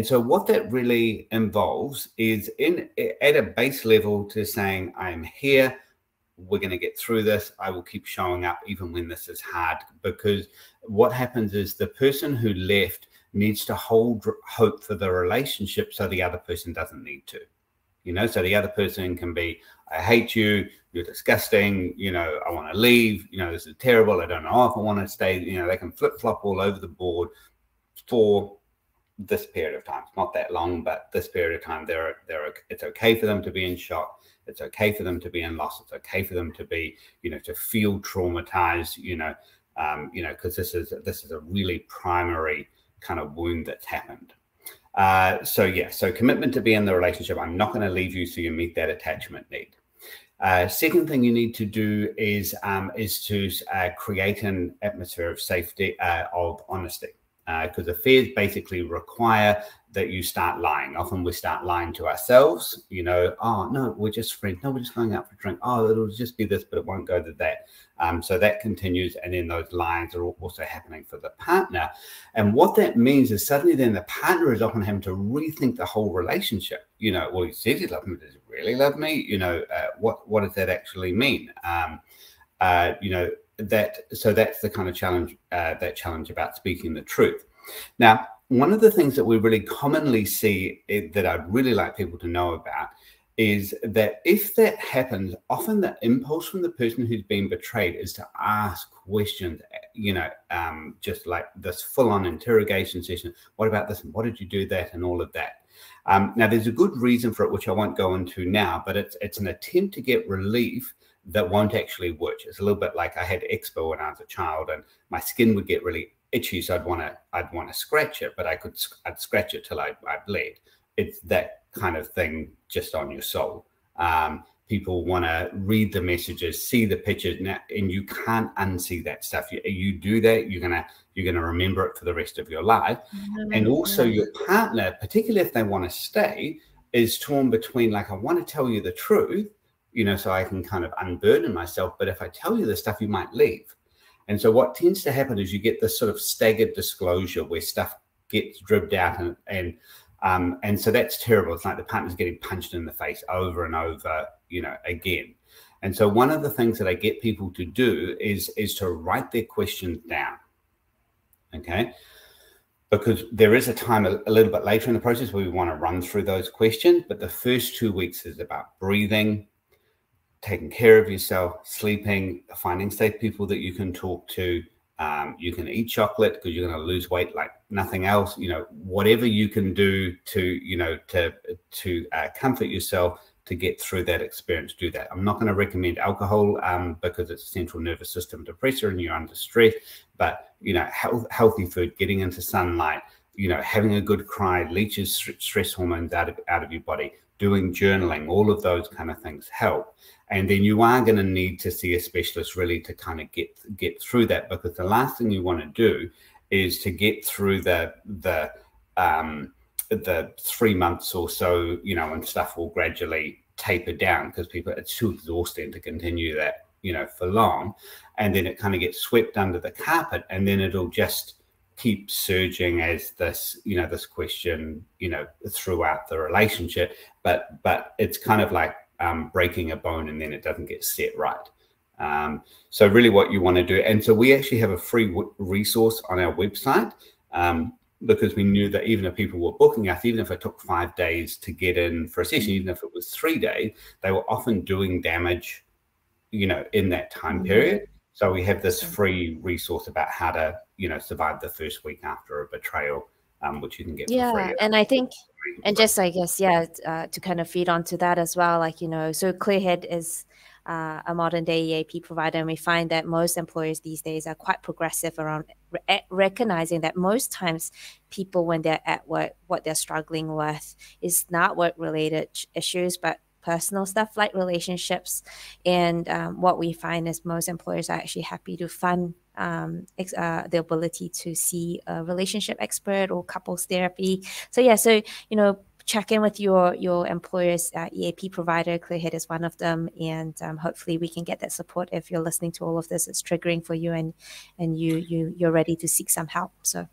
Speaker 2: so what that really involves is at a base level to saying, I'm here, we're going to get through this, I will keep showing up even when this is hard. Because what happens is the person who left needs to hold hope for the relationship so the other person doesn't need to. You know, so the other person can be, I hate you, you're disgusting, you know, I want to leave, you know, this is terrible, I don't know if I want to stay. You know, they can flip-flop all over the board for this period of time. It's not that long, but this period of time, it's okay for them to be in shock. It's okay for them to be in loss. It's okay for them to be, you know, to feel traumatized, because this is a really primary kind of wound that's happened. So commitment to be in the relationship. I'm not going to leave you, so you meet that attachment need. Second thing you need to do is to create an atmosphere of safety, of honesty. Because affairs basically require that you start lying. Often we start lying to ourselves, you know, oh, no, we're just friends. No, we're just going out for a drink. Oh, it'll just be this, but it won't go to that. So that continues. And then those lies are also happening for the partner. And what that means is suddenly then the partner is often having to rethink the whole relationship. You know, well, he says he loves me. Does he really love me? You know, what does that actually mean? You know, so that's the kind of challenge, that challenge about speaking the truth. Now, one of the things that we really commonly see that I'd really like people to know about is that if that happens, often the impulse from the person who's been betrayed is to ask questions, you know, just like this full-on interrogation session. What about this? And what did you do that? And all of that. Now, there's a good reason for it, which I won't go into now, but it's an attempt to get relief that won't actually work. It's a little bit like I had eczema when I was a child, and my skin would get really itchy, so I'd want to scratch it, but I'd scratch it till I bled. It's that kind of thing, just on your soul. People want to read the messages, see the pictures, now, and you can't unsee that stuff. You do that, you're gonna remember it for the rest of your life. And also your partner, particularly if they want to stay, is torn between, like, I want to tell you the truth, you know, so I can kind of unburden myself. But if I tell you this stuff, you might leave. And so what tends to happen is you get this sort of staggered disclosure where stuff gets dribbed out, and so that's terrible. It's like the partner's getting punched in the face over and over, you know, again. And so one of the things that I get people to do is to write their questions down. Okay. Because there is a time a little bit later in the process where we want to run through those questions, but the first 2 weeks is about breathing, taking care of yourself, sleeping, finding safe people that you can talk to. You can eat chocolate because you're going to lose weight like nothing else. You know, whatever you can do to, you know, to comfort yourself, to get through that experience, do that. I'm not going to recommend alcohol because it's a central nervous system depressor and you're under stress. But, you know, healthy food, getting into sunlight, you know, having a good cry leaches stress hormones out of your body. Doing journaling, all of those kind of things help. And then you are going to need to see a specialist really to kind of get through that, because the last thing you want to do is to get through the 3 months or so, you know, and stuff will gradually taper down because it's too exhausting to continue that for long, and then it kind of gets swept under the carpet, and then it'll just keep surging as this, this question, throughout the relationship, but it's kind of like breaking a bone, and then it doesn't get set right. So really what you want to do, and so we actually have a free resource on our website, because we knew that even if people were booking us, even if it took 5 days to get in for a session, even if it was 3 days, they were often doing damage, in that time period. So we have this free resource about how to, survive the first week after a betrayal, which you can get for free.
Speaker 1: And I think, and just, I guess, to kind of feed onto that as well, like, so Clearhead is a modern day EAP provider, and we find that most employers these days are quite progressive around recognizing that most times people, when they're at work, what they're struggling with is not work related issues, but personal stuff like relationships. And what we find is most employers are actually happy to fund the ability to see a relationship expert or couples therapy. So check in with your employer's EAP provider. Clearhead is one of them, and hopefully we can get that support. If you're listening to all of this, it's triggering for you, and you're ready to seek some help. So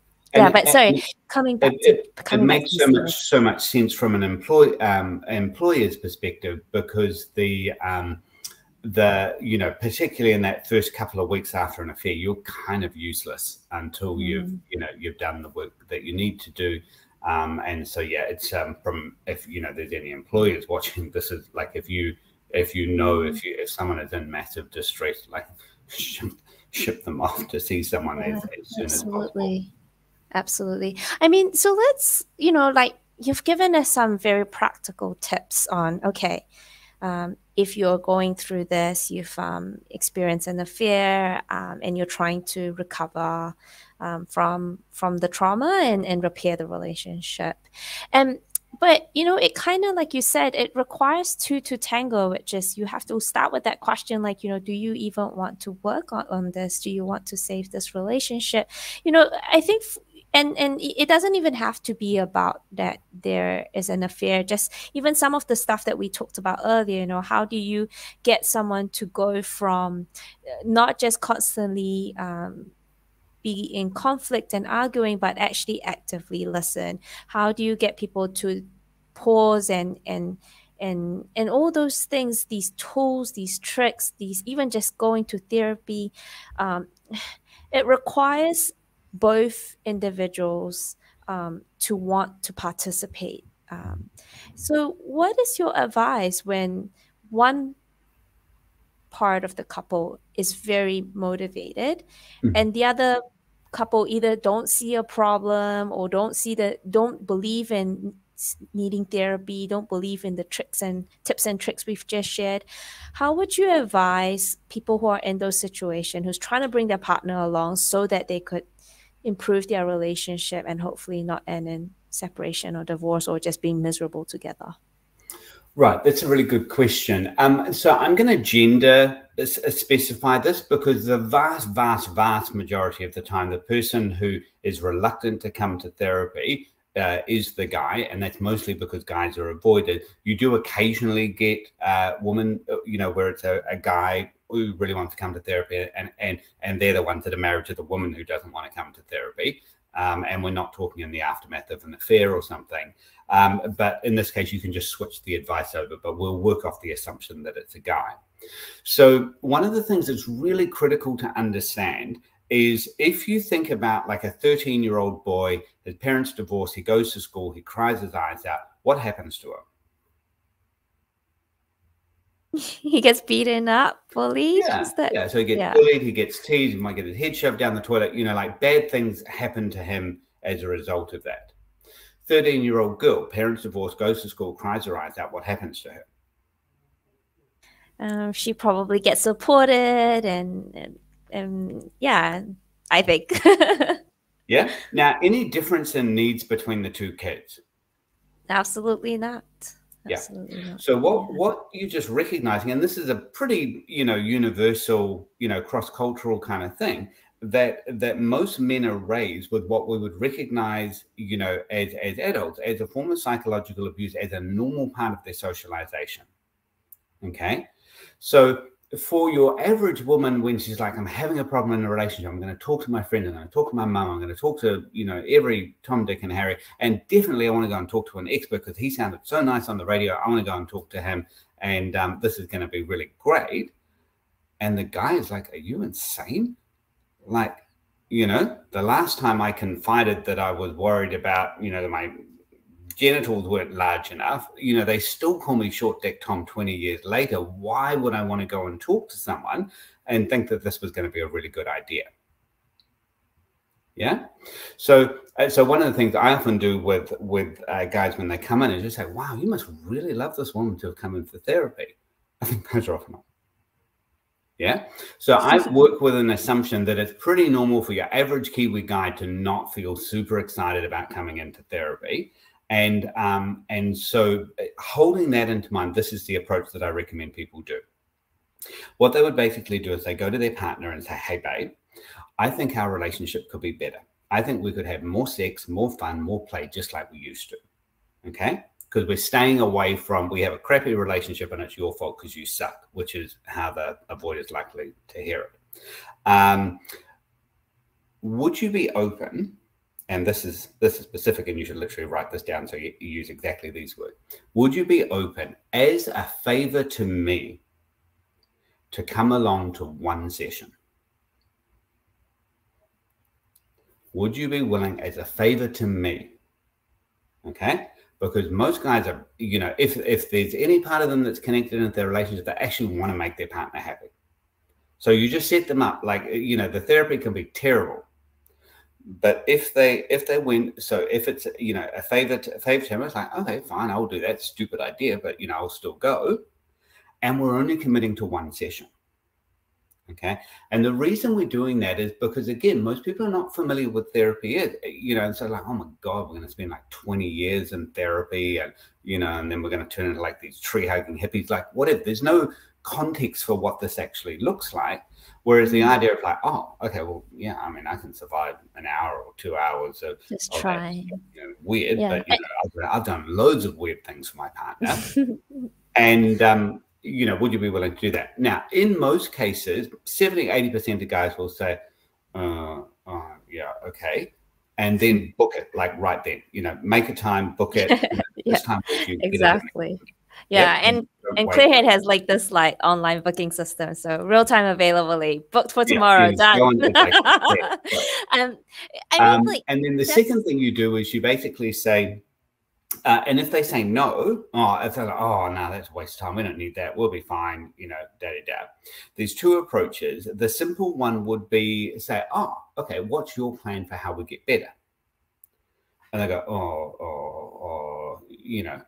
Speaker 1: coming back
Speaker 2: it makes so much sense from an employer's perspective, because the particularly in that first couple of weeks after an affair, you're kind of useless until you've done the work that you need to do. And so it's from, if there's any employers watching, this is like, if someone is in massive distress, like ship them off to see someone as soon as possible.
Speaker 1: Absolutely. I mean, so let's, you've given us some very practical tips on, if you're going through this, you've experienced an affair, and you're trying to recover from the trauma and repair the relationship. But, it kind of, like you said, it requires two to tango, which is you have to start with that question, like, do you even want to work on this? Do you want to save this relationship? I think, and it doesn't even have to be about that there is an affair, just even some of the stuff that we talked about earlier, how do you get someone to go from not just constantly be in conflict and arguing, but actually actively listen? How do you get people to pause and all those things, these tools, these tricks, these even just going to therapy? It requires both individuals to want to participate. So what is your advice when one part of the couple is very motivated and the other couple either don't see a problem or don't believe in needing therapy, don't believe in the tips and tricks we've just shared? How would you advise people who are in those situations, who's trying to bring their partner along so that they could improve their relationship and hopefully not end in separation or divorce or just being miserable together?
Speaker 2: Right, that's a really good question. So I'm going to gender specify this, because the vast majority of the time, the person who is reluctant to come to therapy is the guy, and that's mostly because guys are avoided. You do occasionally get a woman, where it's a guy who really wants to come to therapy, and they're the ones that are married to the woman who doesn't want to come to therapy. And we're not talking in the aftermath of an affair or something. But in this case, you can just switch the advice over, but we'll work off the assumption that it's a guy. So one of the things that's really critical to understand is, if you think about like a 13-year-old boy, his parents divorce, he goes to school, he cries his eyes out, what happens to him?
Speaker 1: He gets beaten up, bullied.
Speaker 2: So he gets bullied, he gets teased, he might get his head shoved down the toilet, like bad things happen to him as a result of that. 13-year-old girl, parents divorce, goes to school, cries her eyes out, what happens to her?
Speaker 1: She probably gets supported and I think.
Speaker 2: Yeah. Now, any difference in needs between the two kids?
Speaker 1: Absolutely not.
Speaker 2: Yeah. So what you're just recognizing, and this is a pretty, universal, cross-cultural kind of thing, that most men are raised with what we would recognize, as adults, as a form of psychological abuse, as a normal part of their socialization. Okay. So for your average woman, when she's like, I'm having a problem in a relationship, I'm going to talk to my friend, I'm going to talk to my mum, I'm going to talk to, you know, every Tom, Dick and Harry, and definitely I want to go and talk to an expert because he sounded so nice on the radio. I want to go and talk to him, and this is going to be really great. And the guy is like, are you insane? Like, you know, the last time I confided that I was worried about, you know, that my genitals weren't large enough, you know, they still call me short dick Tom 20 years later. Why would I want to go and talk to someone and think that this was going to be a really good idea? Yeah. So one of the things I often do with guys when they come in is just say, wow, you must really love this woman to have come in for therapy. I think guys are often not. Yeah. So I work with an assumption that it's pretty normal for your average Kiwi guy to not feel super excited about coming into therapy. And so holding that into mind, this is the approach that I recommend people do. What they would basically do is they go to their partner and say, hey, babe, I think our relationship could be better. I think we could have more sex, more fun, more play, just like we used to. Okay? Because we're staying away from, we have a crappy relationship and it's your fault because you suck, which is how the avoider is likely to hear it. Would you be open? And this is specific, and you should literally write this down so you use exactly these words. Would you be open as a favor to me to come along to one session? Would you be willing as a favor to me? Okay? Because most guys are, you know, if there's any part of them that's connected into their relationship, they actually want to make their partner happy. So you just set them up. Like, you know, the therapy can be terrible. But if they win, so if it's, you know, a favor to him, it's like, okay, fine, I'll do that stupid idea, but, you know, I'll still go. And we're only committing to one session. Okay. And the reason we're doing that is because, again, most people are not familiar with therapy, you know, and so like, oh my God, we're going to spend like 20 years in therapy and, you know, and then we're going to turn into like these tree hugging hippies, like whatever. There's no context for what this actually looks like. Whereas the idea of like, oh, okay, well, yeah, I mean, I can survive an hour or 2 hours of
Speaker 1: just try.
Speaker 2: You know, weird, but you know, I've done loads of weird things for my partner, and you know, would you be willing to do that? Now, in most cases, 70-80% of guys will say, yeah, okay, and then book it like right then. You know, make a time, book it. You know, this time you
Speaker 1: exactly. Yeah, and Clearhead has like this like online booking system, so real time availability, booked for tomorrow, done.
Speaker 2: And then the second thing you do is you basically say, and if they say no, if they're like, oh no, that's a waste of time, we don't need that, we'll be fine, you know, There's two approaches. The simple one would be say, oh, okay, what's your plan for how we get better? And they go, you know.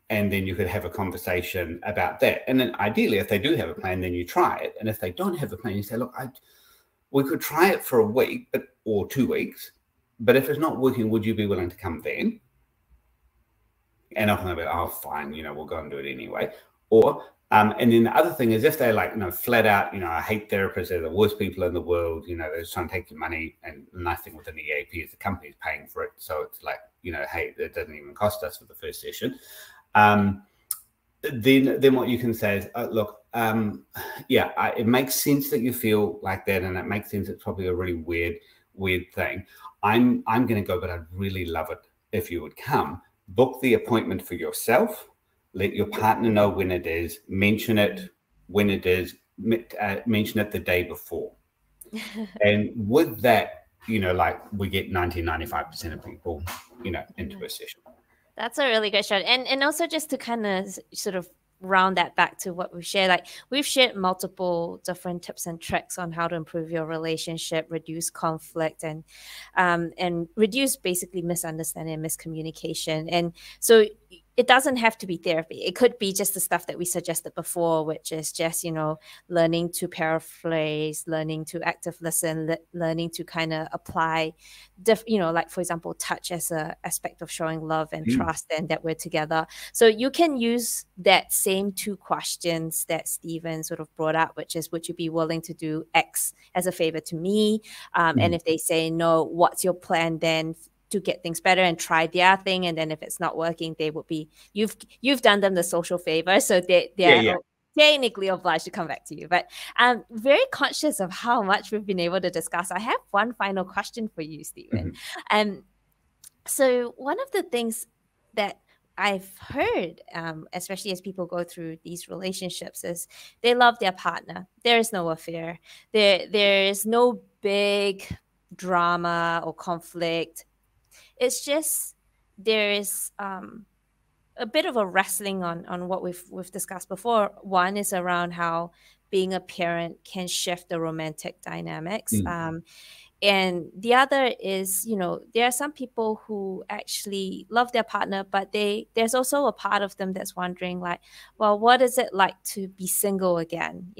Speaker 2: And then you could have a conversation about that. And then ideally, if they do have a plan, then you try it. And if they don't have a plan, you say, look, we could try it for a week or 2 weeks. But if it's not working, would you be willing to come then? And often they'll be, oh, fine, you know, we'll go and do it anyway. Or, and then the other thing is if they're like, you know, flat out, you know, I hate therapists, they're the worst people in the world, you know, they're just trying to take your money, and the nice thing with an EAP is the company's paying for it. So it's like, you know, hey, it doesn't even cost us for the first session. Then what you can say is, look, yeah, it makes sense that you feel like that, and it makes sense it's probably a really weird thing. I'm going to go, but I'd really love it if you would come. Book the appointment for yourself. Let your partner know when it is. Mention it when it is. Mention it the day before. And with that, you know, like we get 95% of people, you know, into a session.
Speaker 1: That's a really good shot. And also just to kind of sort of round that back to what we've shared, like we've shared multiple different tips and tricks on how to improve your relationship, reduce conflict, and reduce basically misunderstanding and miscommunication. And so it doesn't have to be therapy. It could be just the stuff that we suggested before, which is just, you know, learning to paraphrase, learning to active listen, learning to kind of apply, you know, like, for example, touch as an aspect of showing love and trust and that we're together. So you can use that same 2 questions that Stephen sort of brought up, which is, would you be willing to do X as a favor to me? And if they say no, what's your plan then to get things better, and try their thing? And then if it's not working, they would be, you've done them the social favor, so they're technically obliged to come back to you, but I'm very conscious of how much we've been able to discuss. I have one final question for you, Stephen. So one of the things that I've heard, especially as people go through these relationships, is they love their partner. There is no affair. There is no big drama or conflict. It's just there is a bit of a wrestling on what we've discussed before. One is around how being a parent can shift the romantic dynamics. And the other is, there are some people who actually love their partner, but there's also a part of them that's wondering, like, well, what is it like to be single again?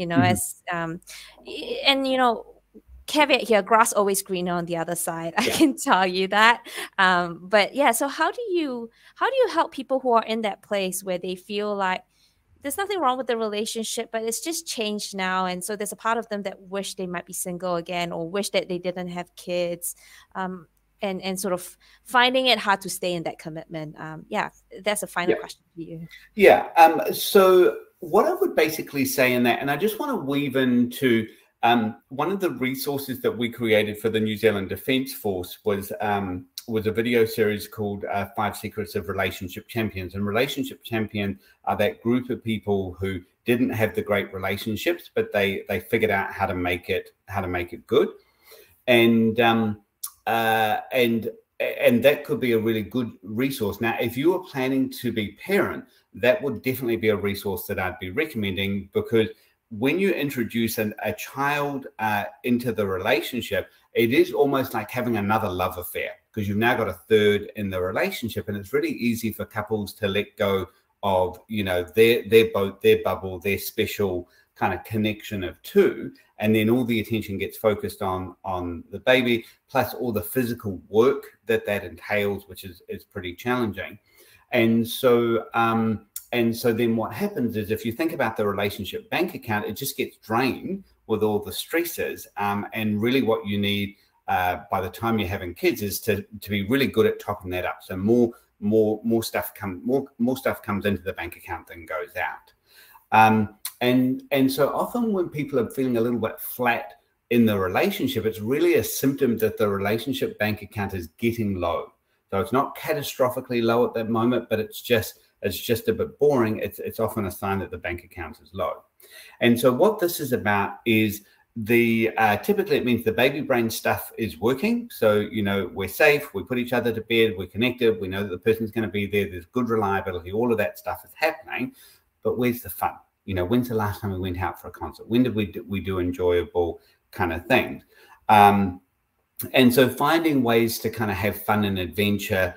Speaker 1: Caveat here, grass always greener on the other side. I can tell you that. But yeah, so how do you help people who are in that place where they feel like there's nothing wrong with the relationship, but it's just changed now, and so there's a part of them that wish they might be single again, or wish that they didn't have kids, and sort of finding it hard to stay in that commitment. That's a final question for you.
Speaker 2: So what I would basically say in that, and I just want to weave into one of the resources that we created for the New Zealand Defence Force was a video series called 5 Secrets of Relationship Champions. And relationship champion are that group of people who didn't have the great relationships, but they figured out how to make it good. And that could be a really good resource. Now, if you are planning to be parent, that would definitely be a resource that I'd be recommending, because when you introduce a child into the relationship, it is almost like having another love affair, because you've now got a third in the relationship, and it's really easy for couples to let go of, their boat, their bubble, their special kind of connection of two, and then all the attention gets focused on the baby, plus all the physical work that entails, which is pretty challenging. And so then what happens is, if you think about the relationship bank account, it just gets drained with all the stresses. And really what you need by the time you're having kids is to be really good at topping that up. So more stuff comes into the bank account than goes out. And so often when people are feeling a little bit flat in the relationship, it's really a symptom that the relationship bank account is getting low. So it's not catastrophically low at that moment, but it's just a bit boring. It's often a sign that the bank account is low. And so what this is about is typically it means the baby brain stuff is working. So, we're safe, we put each other to bed, we're connected, we know that the person's going to be there, there's good reliability, all of that stuff is happening. But where's the fun? When's the last time we went out for a concert? When did we do enjoyable kind of things? And so finding ways to kind of have fun and adventure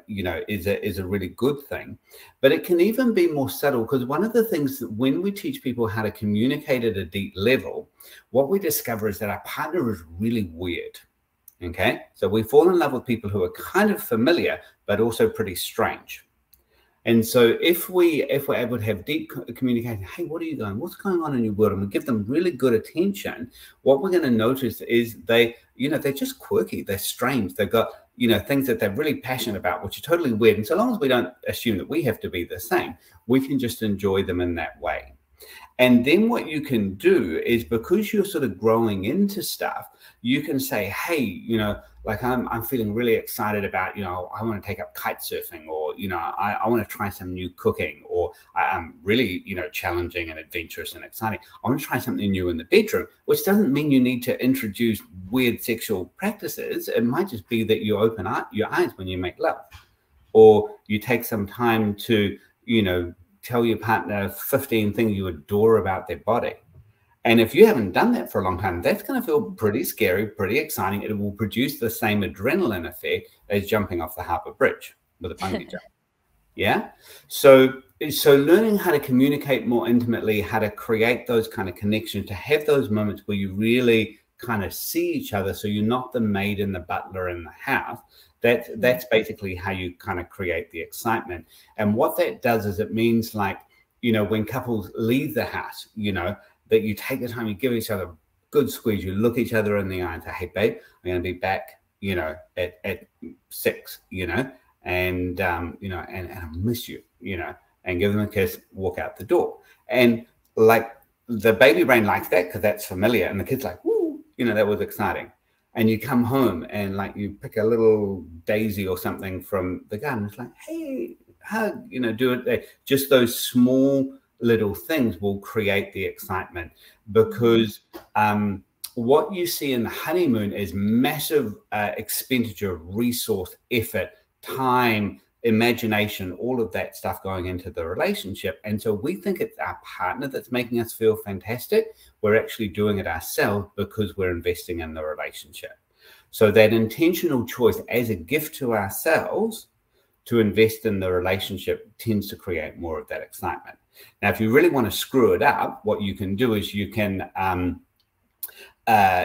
Speaker 2: is a really good thing. But it can even be more subtle, because one of the things that when we teach people how to communicate at a deep level, what we discover is that our partner is really weird. Okay, so we fall in love with people who are kind of familiar, but also pretty strange. And so if we're able to have deep communication, hey, what are you doing? What's going on in your world? And we give them really good attention, what we're going to notice is they're just quirky. They're strange. They've got, things that they're really passionate about, which are totally weird. And so long as we don't assume that we have to be the same, we can just enjoy them in that way. And then what you can do is, because you're sort of growing into stuff, you can say, hey, like I'm feeling really excited about, I want to take up kite surfing, or, I want to try some new cooking, or I'm really, challenging and adventurous and exciting. I want to try something new in the bedroom, which doesn't mean you need to introduce weird sexual practices. It might just be that you open up your eyes when you make love, or you take some time to, tell your partner 15 things you adore about their body. And if you haven't done that for a long time, that's going to feel pretty scary, pretty exciting. It will produce the same adrenaline effect as jumping off the Harbour Bridge with a bungee jump. Yeah. So learning how to communicate more intimately, how to create those kind of connections, to have those moments where you really kind of see each other. So you're not the maid and the butler in the house. That's basically how you kind of create the excitement. And what that does is it means, like, when couples leave the house, that you take the time, you give each other a good squeeze, you look each other in the eye and say, hey, babe, I'm going to be back, at 6, and I miss you, and give them a kiss, walk out the door. And like the baby brain likes that because that's familiar. And the kid's like, woo, you know, that was exciting. And you come home and like you pick a little daisy or something from the garden. It's like, hey, hug, you know, do it. Just those small little things will create the excitement, because what you see in the honeymoon is massive expenditure of resource, effort, time, imagination, all of that stuff going into the relationship. And so we think it's our partner that's making us feel fantastic. We're actually doing it ourselves because we're investing in the relationship. So that intentional choice as a gift to ourselves to invest in the relationship tends to create more of that excitement. Now, if you really want to screw it up, what you can do is you can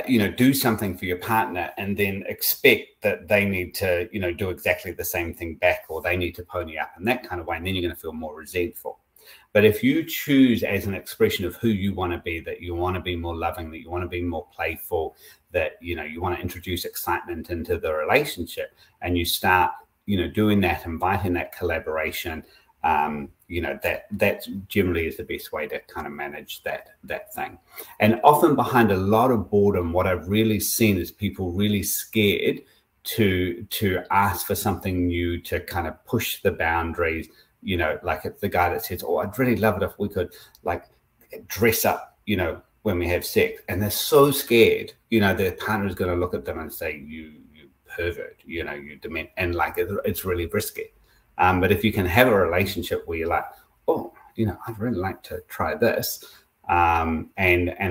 Speaker 2: you know, do something for your partner and then expect that they need to, you know, do exactly the same thing back, or they need to pony up in that kind of way. And then you're going to feel more resentful. But if you choose as an expression of who you want to be, that you want to be more loving, that you want to be more playful, that, you know, you want to introduce excitement into the relationship, and you start, you know, doing that, inviting that collaboration, you know, that generally is the best way to kind of manage that thing. And often behind a lot of boredom, what I've really seen is people really scared to ask for something new, to kind of push the boundaries. You know, like it's the guy that says, oh, I'd really love it if we could like dress up, you know, when we have sex. And they're so scared, you know, their partner is going to look at them and say, you pervert, you know, you dement, and like it's really risky. But if you can have a relationship where you're like, oh, you know, I'd really like to try this, and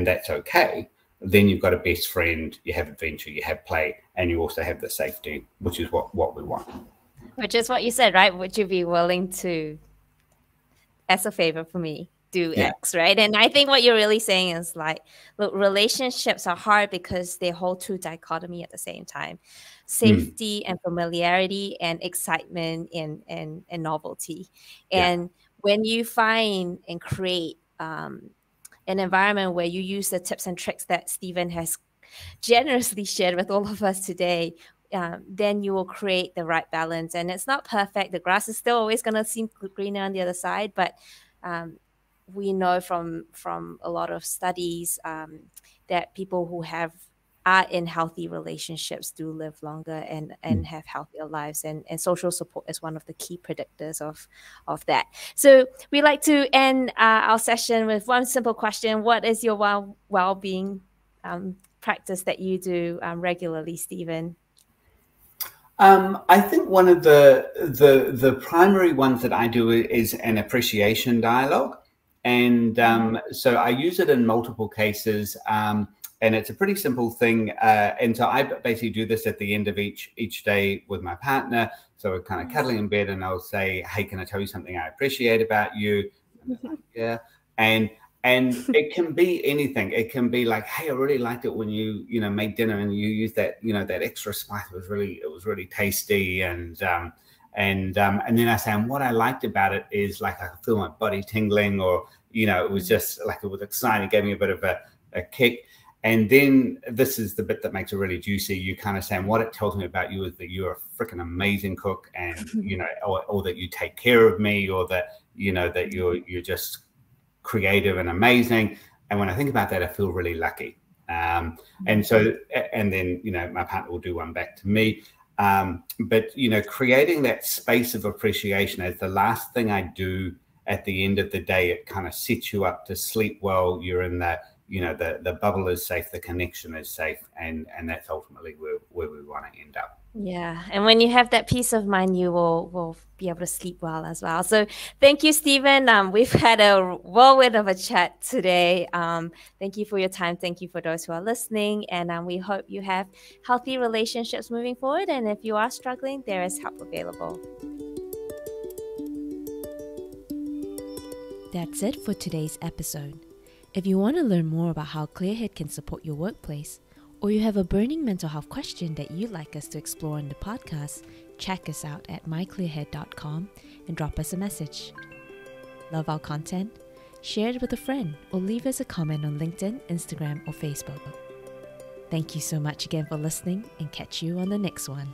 Speaker 2: that's okay, then you've got a best friend, you have adventure, you have play, and you also have the safety, which is what we want.
Speaker 1: Which is what you said, right? Would you be willing to, as a favor for me, do X, right? And I think what you're really saying is like, look, relationships are hard because they hold two dichotomy at the same time: safety and familiarity, and excitement and novelty. And when you find and create an environment where you use the tips and tricks that Stephen has generously shared with all of us today, then you will create the right balance. And it's not perfect. The grass is still always going to seem greener on the other side, but we know from a lot of studies that people who are in healthy relationships do live longer and have healthier lives, and social support is one of the key predictors of that. So we like to end our session with one simple question: what is your well-being practice that you do regularly, Stephen?
Speaker 2: I think one of the primary ones that I do is an appreciation dialogue. And so I use it in multiple cases, and it's a pretty simple thing. And so I basically do this at the end of each day with my partner. So we're kind of cuddling in bed, and I'll say, hey, can I tell you something I appreciate about you? And like, yeah. And it can be anything. It can be like, hey, I really liked it when you know, made dinner and you used that, you know, that extra spice. It was really tasty. And then I say, and what I liked about it is like I could feel my body tingling, or, you know, it was just like, it was exciting. It gave me a bit of a kick. And then this is the bit that makes it really juicy. You kind of say, and what it tells me about you is that you're a freaking amazing cook, and, you know, or that you take care of me, or that, you know, that you're just creative and amazing. And when I think about that, I feel really lucky. And so, and then, you know, my partner will do one back to me. But, you know, creating that space of appreciation as the last thing I do at the end of the day, it kind of sets you up to sleep well. You're in that, you know, the bubble is safe, the connection is safe, and that's ultimately where we want to end up.
Speaker 1: Yeah, and when you have that peace of mind, you will be able to sleep well as well. So thank you, Stephen. We've had a whirlwind of a chat today. Thank you for your time. Thank you for those who are listening. And we hope you have healthy relationships moving forward. And if you are struggling, there is help available. That's it for today's episode. If you want to learn more about how Clearhead can support your workplace, or you have a burning mental health question that you'd like us to explore in the podcast, check us out at myclearhead.com and drop us a message. Love our content? Share it with a friend, or leave us a comment on LinkedIn, Instagram, or Facebook. Thank you so much again for listening, and catch you on the next one.